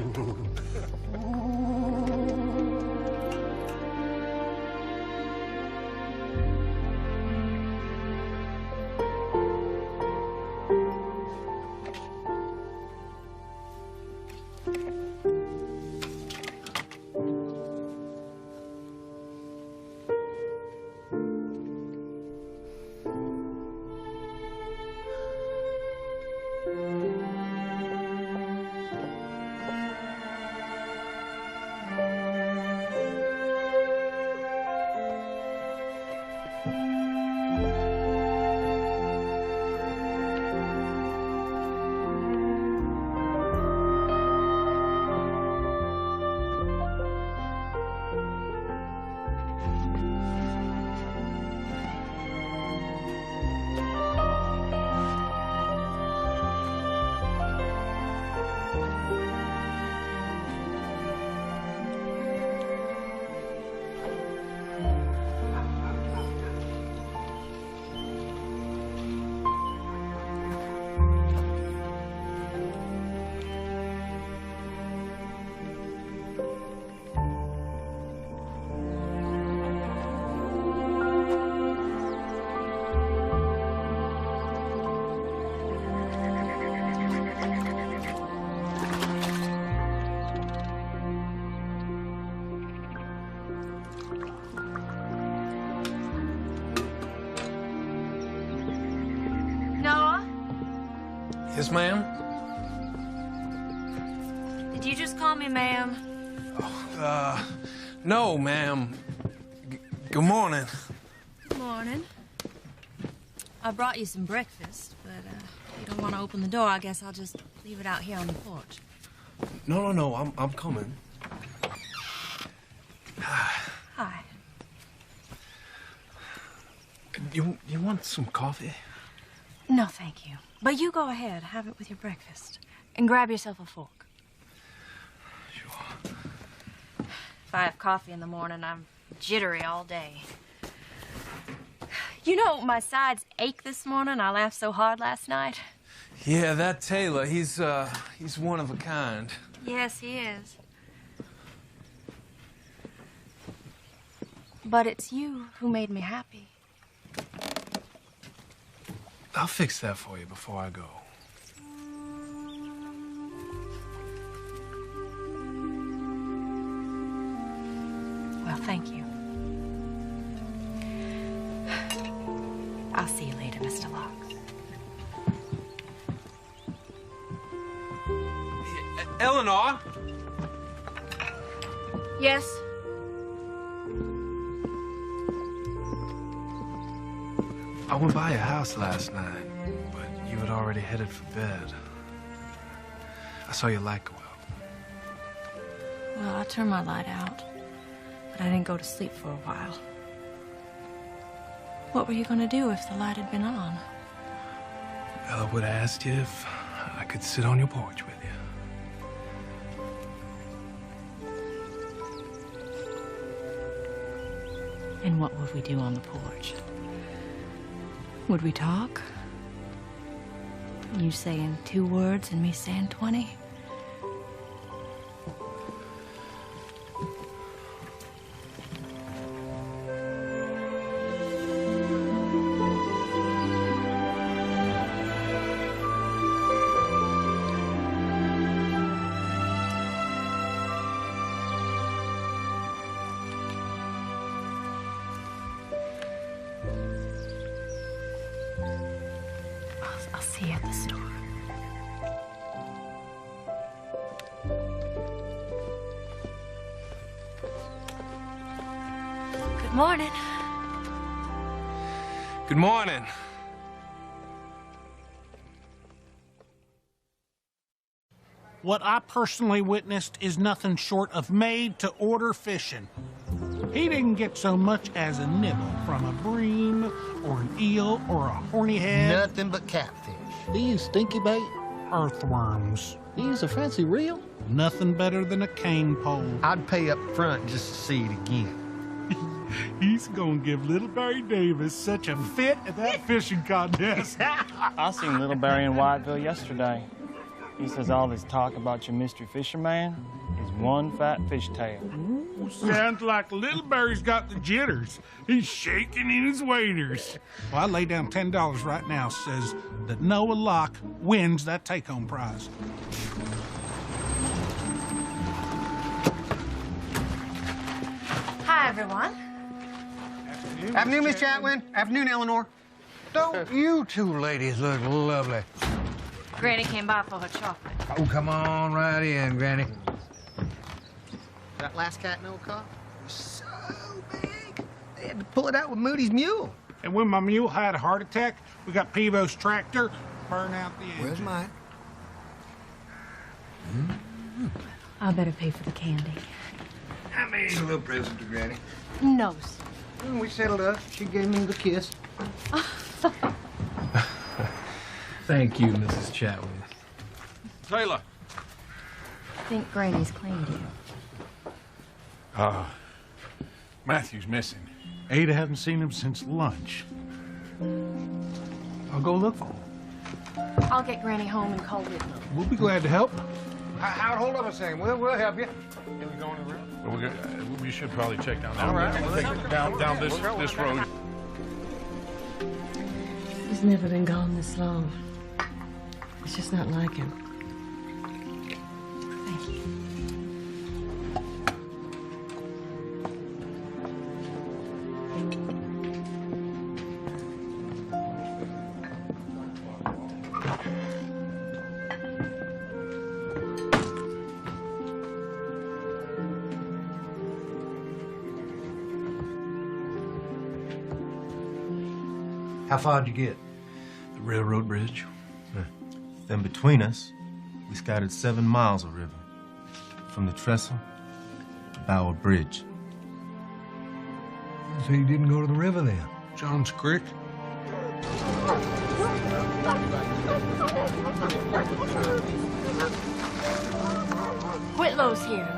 Yes, ma'am? Did you just call me ma'am? No, ma'am. Good morning. Good morning. I brought you some breakfast, but if you don't want to open the door, I guess I'll just leave it out here on the porch. No, I'm coming. Hi. You want some coffee? No, thank you. But you go ahead, have it with your breakfast. And grab yourself a fork. Sure. If I have coffee in the morning, I'm jittery all day. You know, my sides ache this morning. I laughed so hard last night. Yeah, that Taylor, he's one of a kind. Yes, he is. But it's you who made me happy. I'll fix that for you before I go. Well, thank you. I'll see you later, Mr. Locke. Eleanor? Yes? I went by your house last night, but you had already headed for bed. I saw your light go out. Well, I turned my light out, but I didn't go to sleep for a while. What were you going to do if the light had been on? Ella would have asked you if I could sit on your porch with you. And what would we do on the porch? Would we talk? You saying 2 words and me saying 20? I'll see you at the store. Good morning. Good morning. What I personally witnessed is nothing short of made-to-order fishing. He didn't get so much as a nibble from a bream or an eel or a horny head. Nothing but catfish. Do you stinky bait? Earthworms. Do you use a fancy reel? Nothing better than a cane pole. I'd pay up front just to see it again. He's gonna give little Barry Davis such a fit at that fishing contest. I seen little Barry in Whiteville yesterday. He says all this talk about your mystery fisherman is one fat fishtail. Ooh, sounds like little Barry's got the jitters. He's shaking in his waders. Well, I lay down $10 right now, says that Noah Locke wins that take-home prize. Hi, everyone. Afternoon, Miss Chatwin. Afternoon, Eleanor. Don't you two ladies look lovely? Granny came by for her chocolate. Oh, come on right in, Granny. That last cat no cop was so big, they had to pull it out with Moody's mule. And when my mule had a heart attack, we got Pivo's tractor, burn out the engine. Where's mine? I better pay for the candy. I made a little present to Granny. No, sir. When we settled up, she gave me the kiss. Thank you, Mrs. Chatwin. Taylor. I think Granny's cleaned you. Matthew's missing. Ada hasn't seen him since lunch. I'll go look for him. I'll get Granny home and call Whitlow. We'll be glad to help. Howard, hold up a second. We'll help you. Can we go in the room? Well, we should probably check down All right. down this road. He's never been gone this long. It's just not like him. Thank you. How far did you get? The railroad bridge. Then between us, we scattered 7 miles of river. From the trestle to Bower Bridge. So you didn't go to the river then? John's Creek. Whitlow's here.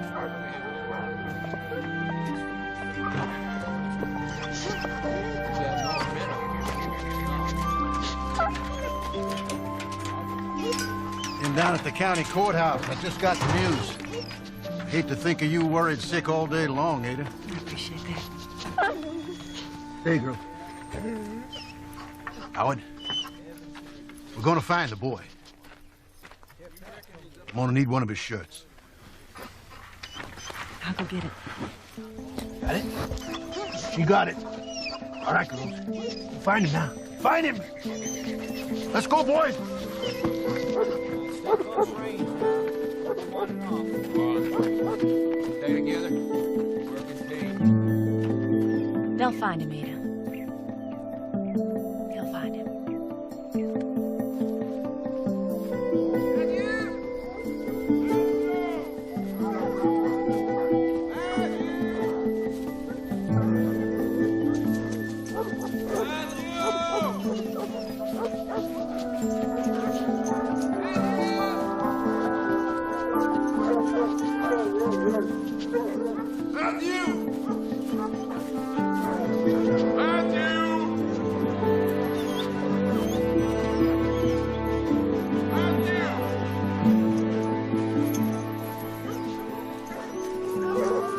And down at the county courthouse, I just got the news. Hate to think of you worried sick all day long, Ada. I appreciate that. Hey, girl. Howard, we're gonna find the boy. I'm gonna need one of his shirts. I'll go get it. Got it? She got it. All right, girls. Find him now. Find him! Let's go, boys! Stay together. Work is team. They'll find him, Ada. They'll find him.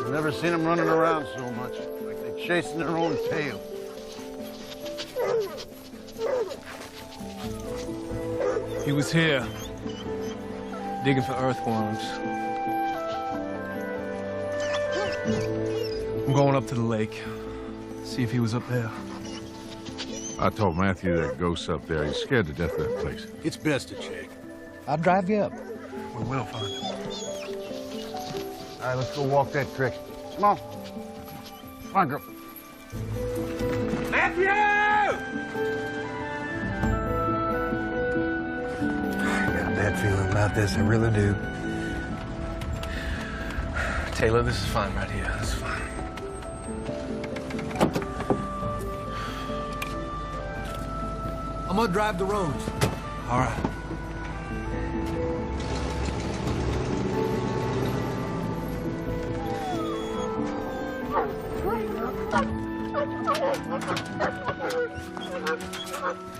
Never seen them running around so much, like they're chasing their own tail. He was here, digging for earthworms. I'm going up to the lake, see if he was up there. I told Matthew that ghost's up there. He's scared to death of that place. It's best to check. I'll drive you up. We will find him. All right, let's go walk that creek. Come on. Come on, girl. Matthew! I got a bad feeling about this, I really do. Taylor, this is fine right here. This is fine. I'm gonna drive the roads. All right.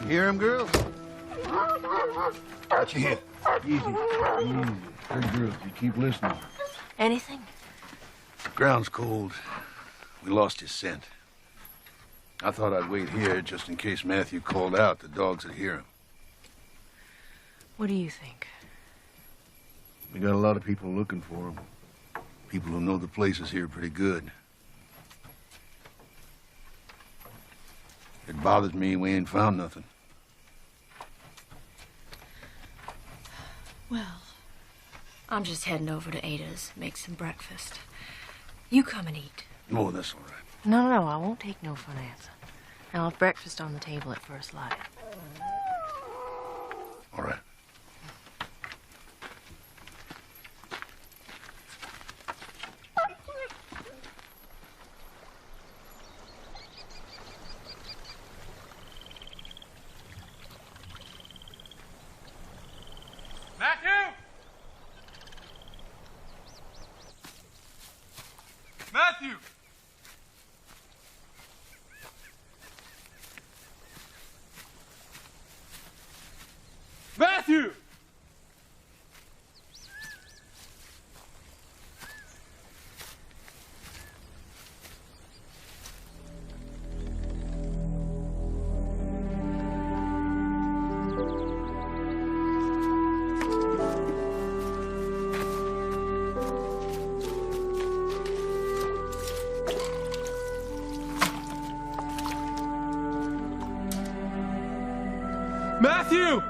You hear him, girls? Got you here. Easy. Easy. Good girls. You keep listening. Anything? The ground's cold. We lost his scent. I thought I'd wait here just in case Matthew called out. The dogs would hear him. What do you think? We got a lot of people looking for him. People who know the places here pretty good. It bothers me we ain't found nothing. Well, I'm just heading over to Ada's, make some breakfast. You come and eat. Oh, that's all right. No, I won't take no for an answer. I'll have breakfast on the table at first light. All right. Matthew! Matthew! Matthew! Matthew!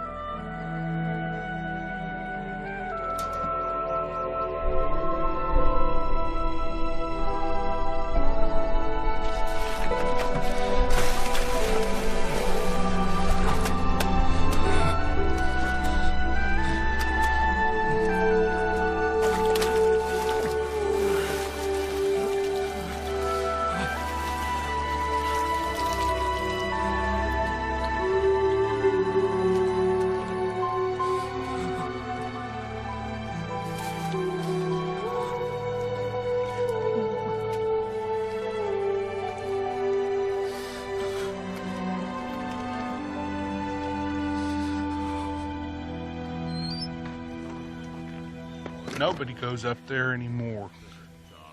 Nobody goes up there anymore.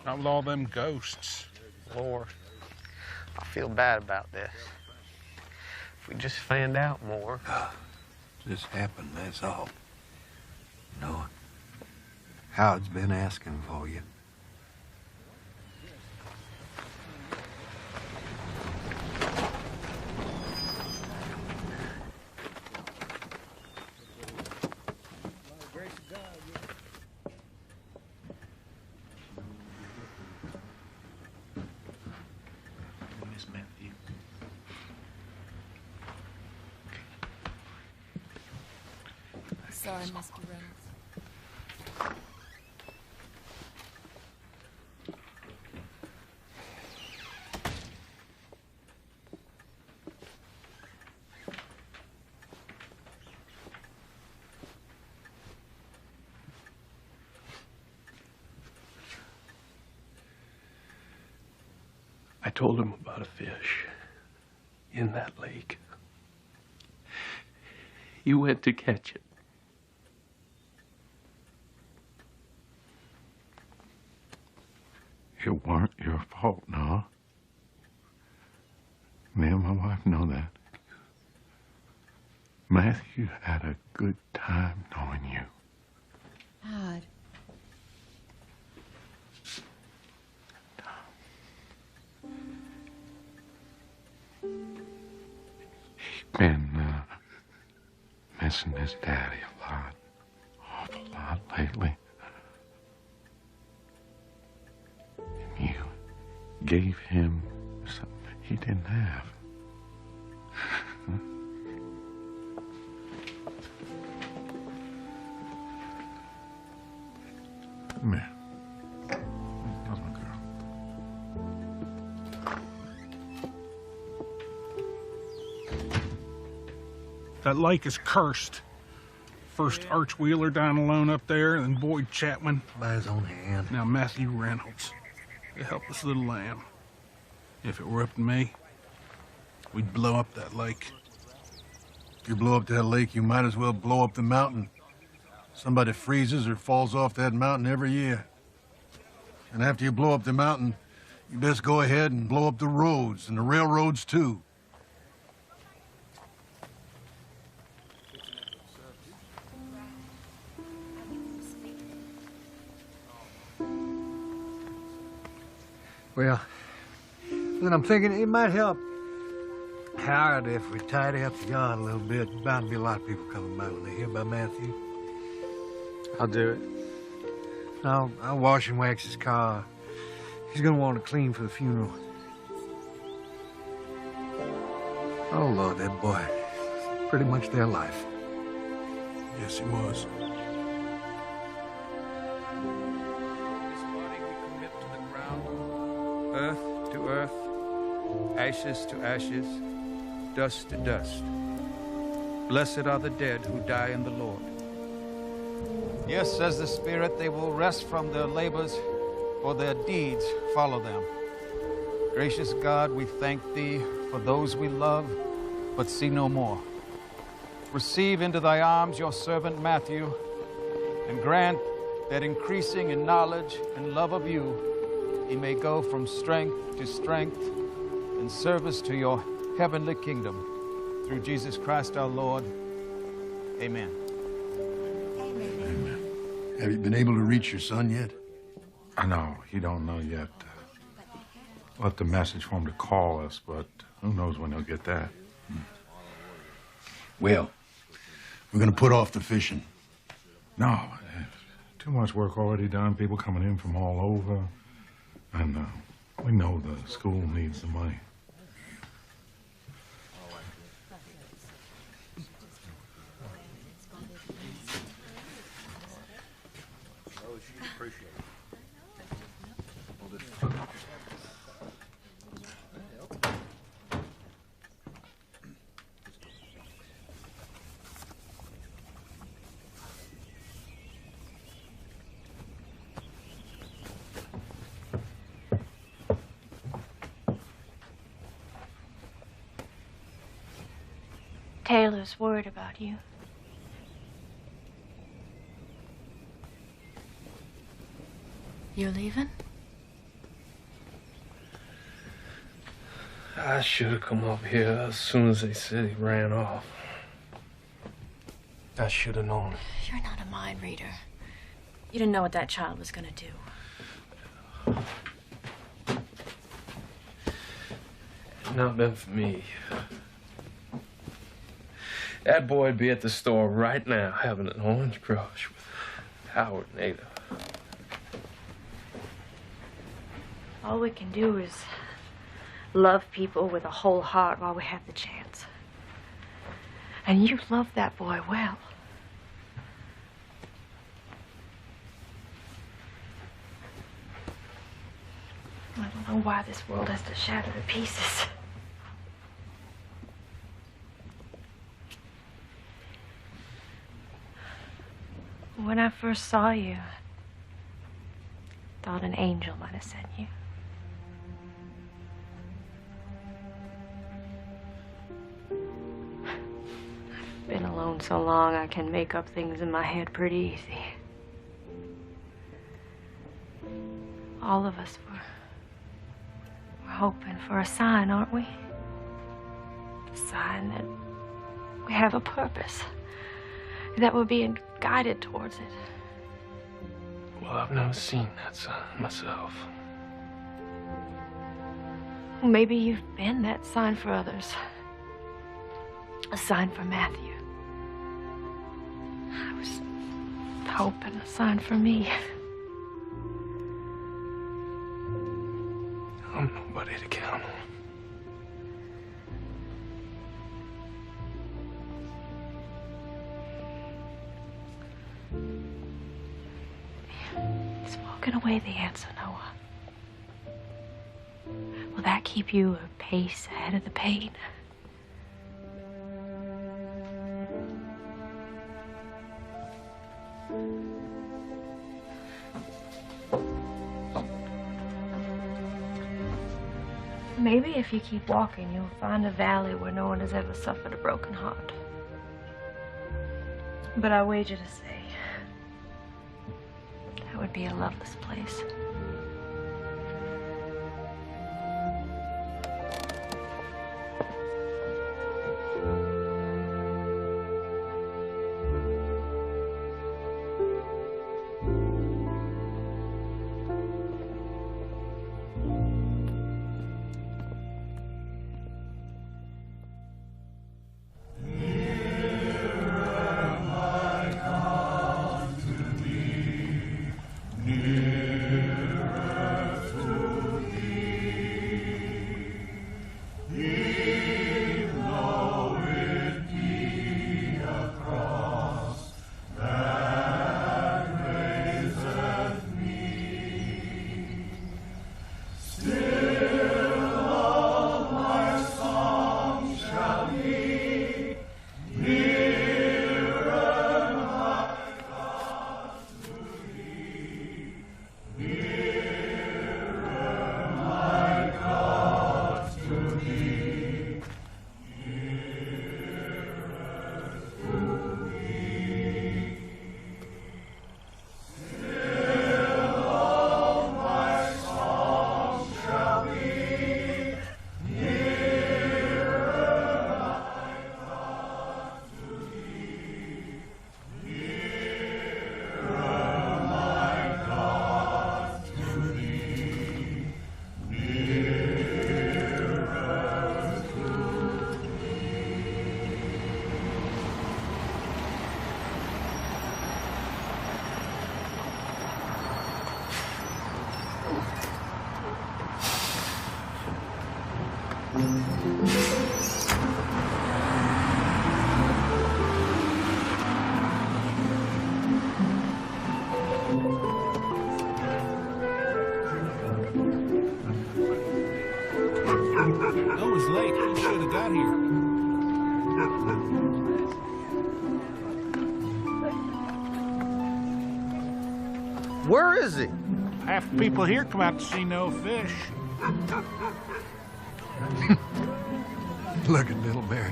Not with all them ghosts. Lord, I feel bad about this. If we just found out more. Just happened, that's all. Noah, Howard's been asking for you. Sorry, Mr. Reynolds. I told him about a fish in that lake. He went to catch it. It weren't your fault, no. Me and my wife know that. Matthew had a good time knowing you. Howard. He's been missing his daddy a lot, awful lot lately. And you gave him something he didn't have. Come here. How's my girl? That lake is cursed. First Arch Wheeler down alone up there, and then Boyd Chapman. By his own hand. Now Matthew Reynolds. The helpless little lamb. If it were up to me, we'd blow up that lake. If you blow up that lake, you might as well blow up the mountain. Somebody freezes or falls off that mountain every year. And after you blow up the mountain, you best go ahead and blow up the roads and the railroads too. Well, then I'm thinking it might help Howard if we tidy up the yard a little bit. There's bound to be a lot of people coming by when they hear about Matthew. I'll do it. I'll wash and wax his car. He's gonna want to clean for the funeral. Oh, Lord, that boy. Pretty much their life. Yes, he was. This body we commit to the ground, earth to earth, ashes to ashes, dust to dust. Blessed are the dead who die in the Lord. Yes, says the Spirit, they will rest from their labors, for their deeds follow them. Gracious God, we thank Thee for those we love, but see no more. Receive into Thy arms your servant Matthew, and grant that increasing in knowledge and love of You, he may go from strength to strength in service to Your heavenly kingdom. Through Jesus Christ our Lord. Amen. Have you been able to reach your son yet? I know, he don't know yet. Left a message for him to call us, but who knows when he'll get that. Well, we're gonna put off the fishing. No, too much work already done, people coming in from all over. And we know the school needs the money. Taylor's worried about you. You're leaving? I should have come up here as soon as they said he ran off. I should have known. You're not a mind reader. You didn't know what that child was gonna do. Had not been for me, that boy'd be at the store right now having an orange crush with Howard and Ada. All we can do is love people with a whole heart while we have the chance. And you loved that boy well. I don't know why this world has to shatter to pieces. When I first saw you, I thought an angel might have sent you. I've been alone so long, I can make up things in my head pretty easy. All of us were hoping for a sign, aren't we? A sign that we have a purpose, that we're being guided towards it. Well, I've never seen that sign myself. Well, maybe you've been that sign for others. A sign for Matthew. I was hoping a sign for me. I'm nobody to count on. Is walking away the answer, Noah? Will that keep you a pace ahead of the pain? Maybe if you keep walking, you'll find a valley where no one has ever suffered a broken heart. But I wager to say, that would be a loveless place. Noah's late. He should have got here. Where is he? Half the people here come out to see no fish. Look at little Mary.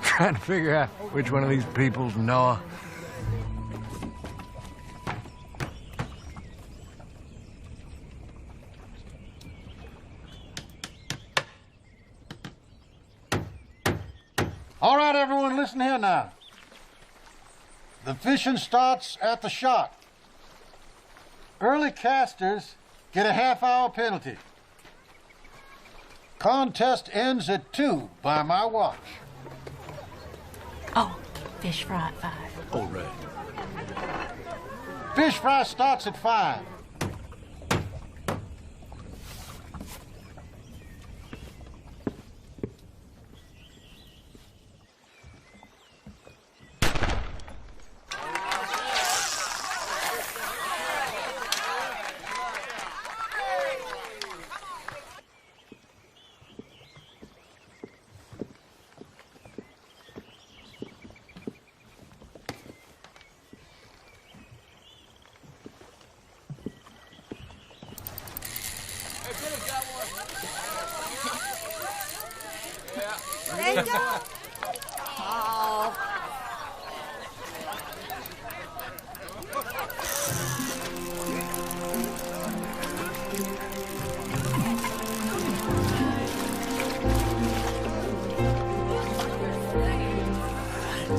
Trying to figure out which one of these people's Noah. All right, everyone, listen here now. The fishing starts at the shot. Early casters get a half-hour penalty. Contest ends at 2 by my watch. Oh, fish fry at 5. All right. Fish fry starts at 5.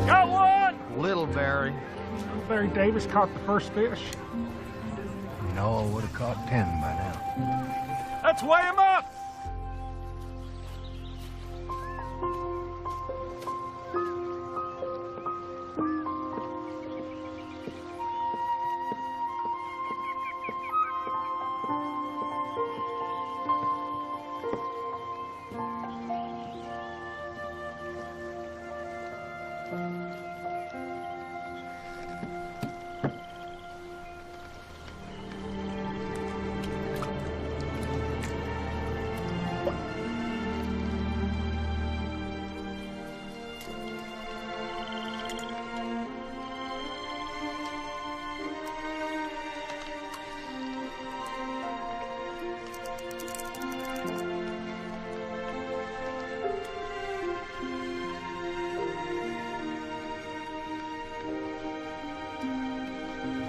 Got one! Little Barry. Barry Davis caught the first fish. No, I would have caught 10 by now. Let's weigh him up!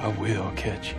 I will catch you.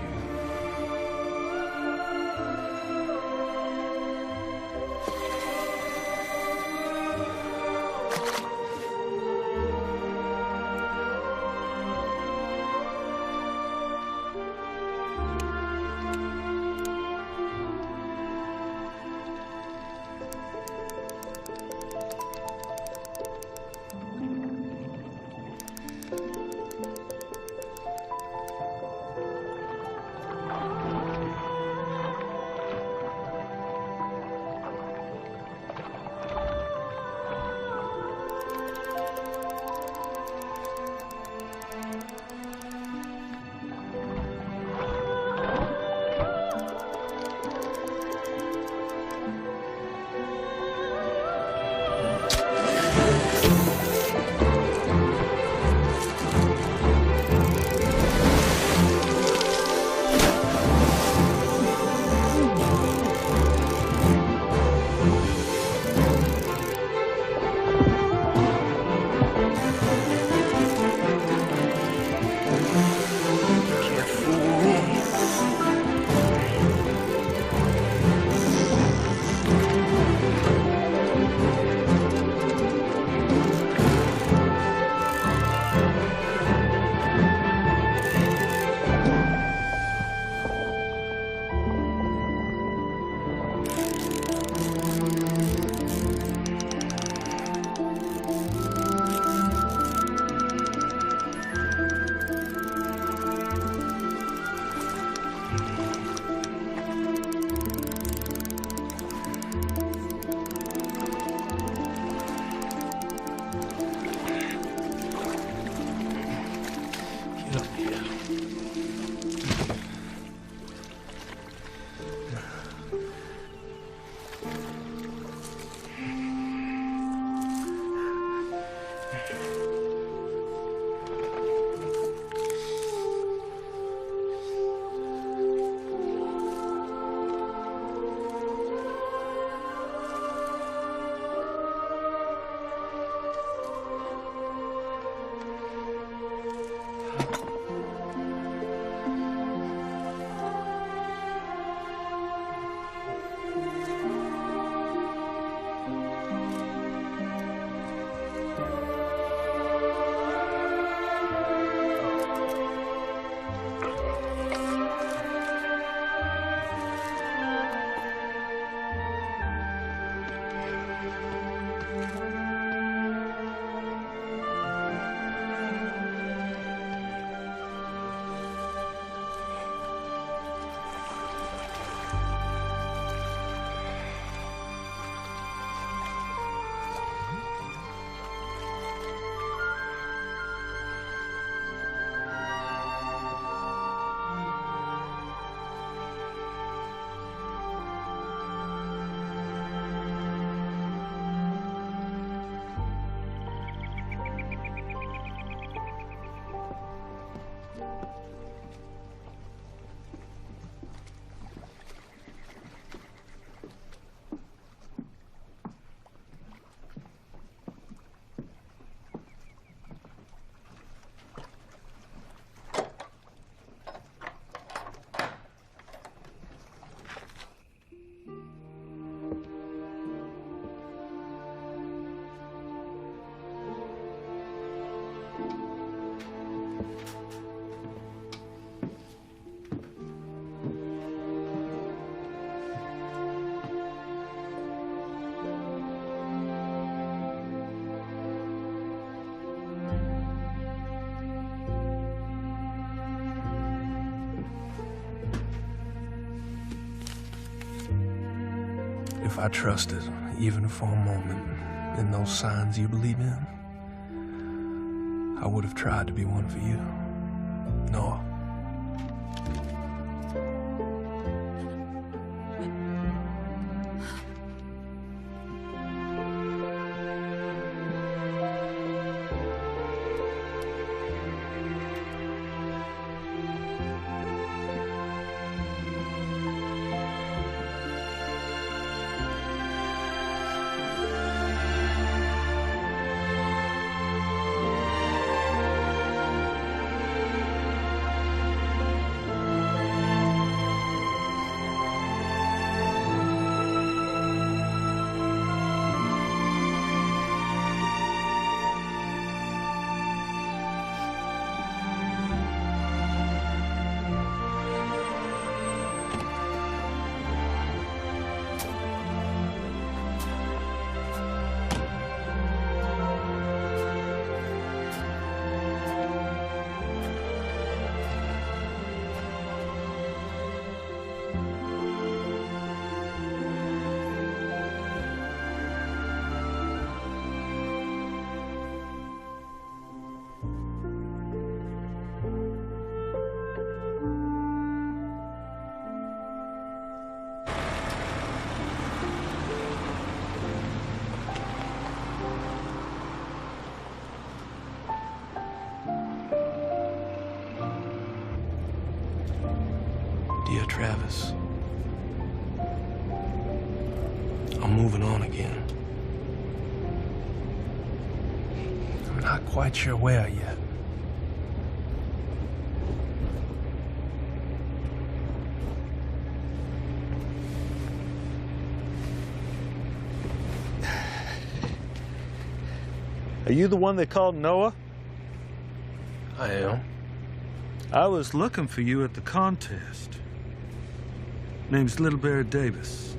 If I trusted, even for a moment, in those signs you believe in, I would have tried to be one for you. Noah. Dear Travis, I'm moving on again. I'm not quite sure where yet. Are you the one they called Noah? I am. I was looking for you at the contest. Name's Little Bear Davis.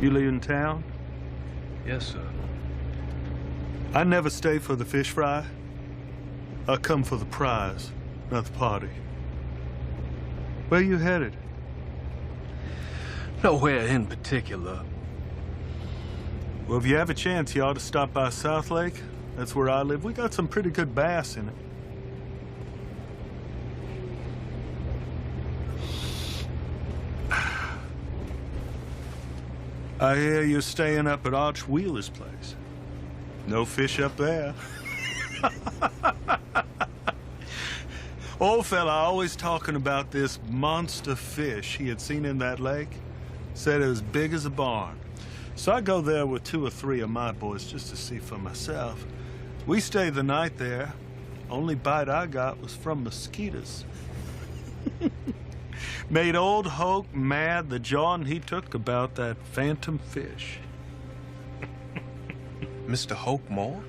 You leaving town? Yes, sir. I never stay for the fish fry. I come for the prize, not the party. Where you headed? Nowhere in particular. Well, if you have a chance, you ought to stop by South Lake. That's where I live. We got some pretty good bass in it. I hear you're staying up at Arch Wheeler's place. No fish up there. Old fella always talking about this monster fish he had seen in that lake. Said it was big as a barn. So I go there with 2 or 3 of my boys just to see for myself. We stayed the night there. Only bite I got was from mosquitoes. Made old Hoke mad, the jawing he took about that phantom fish. Mr. Hoke Moore?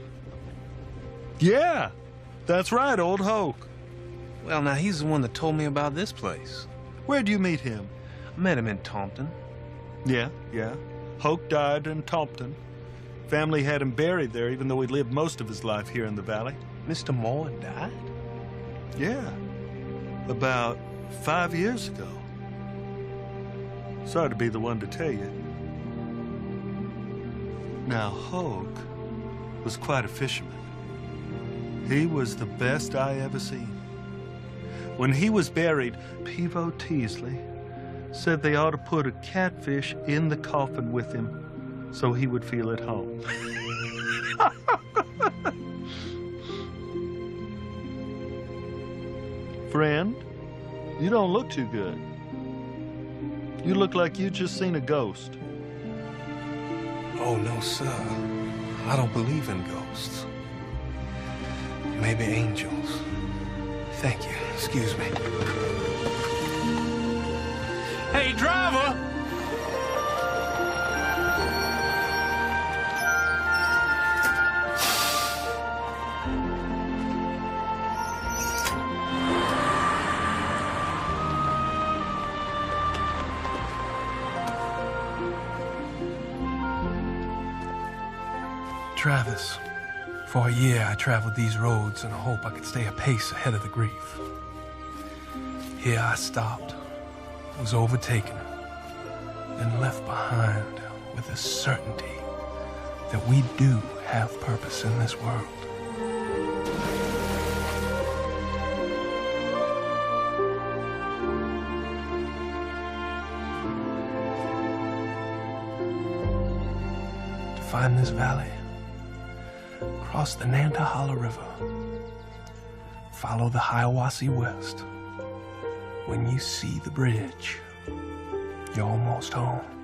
Yeah, that's right, old Hoke. Well, now, he's the one that told me about this place. Where'd you meet him? I met him in Taunton. Yeah. Hoke died in Taunton. Family had him buried there, even though he lived most of his life here in the valley. Mr. Moore died? Yeah, about 5 years ago. Sorry to be the one to tell you. Now, Hoke was quite a fisherman. He was the best I ever seen. When he was buried, Pivo Teasley said they ought to put a catfish in the coffin with him so he would feel at home. Friend, you don't look too good. You look like you just seen a ghost. Oh, no, sir. I don't believe in ghosts. Maybe angels. Thank you. Excuse me. Hey, driver! Travis, For a year, I traveled these roads in the hope I could stay a pace ahead of the grief. Here I stopped, was overtaken, and left behind with the certainty that we do have purpose in this world. To find this valley, cross the Nantahala River, follow the Hiawassee west. When you see the bridge, you're almost home.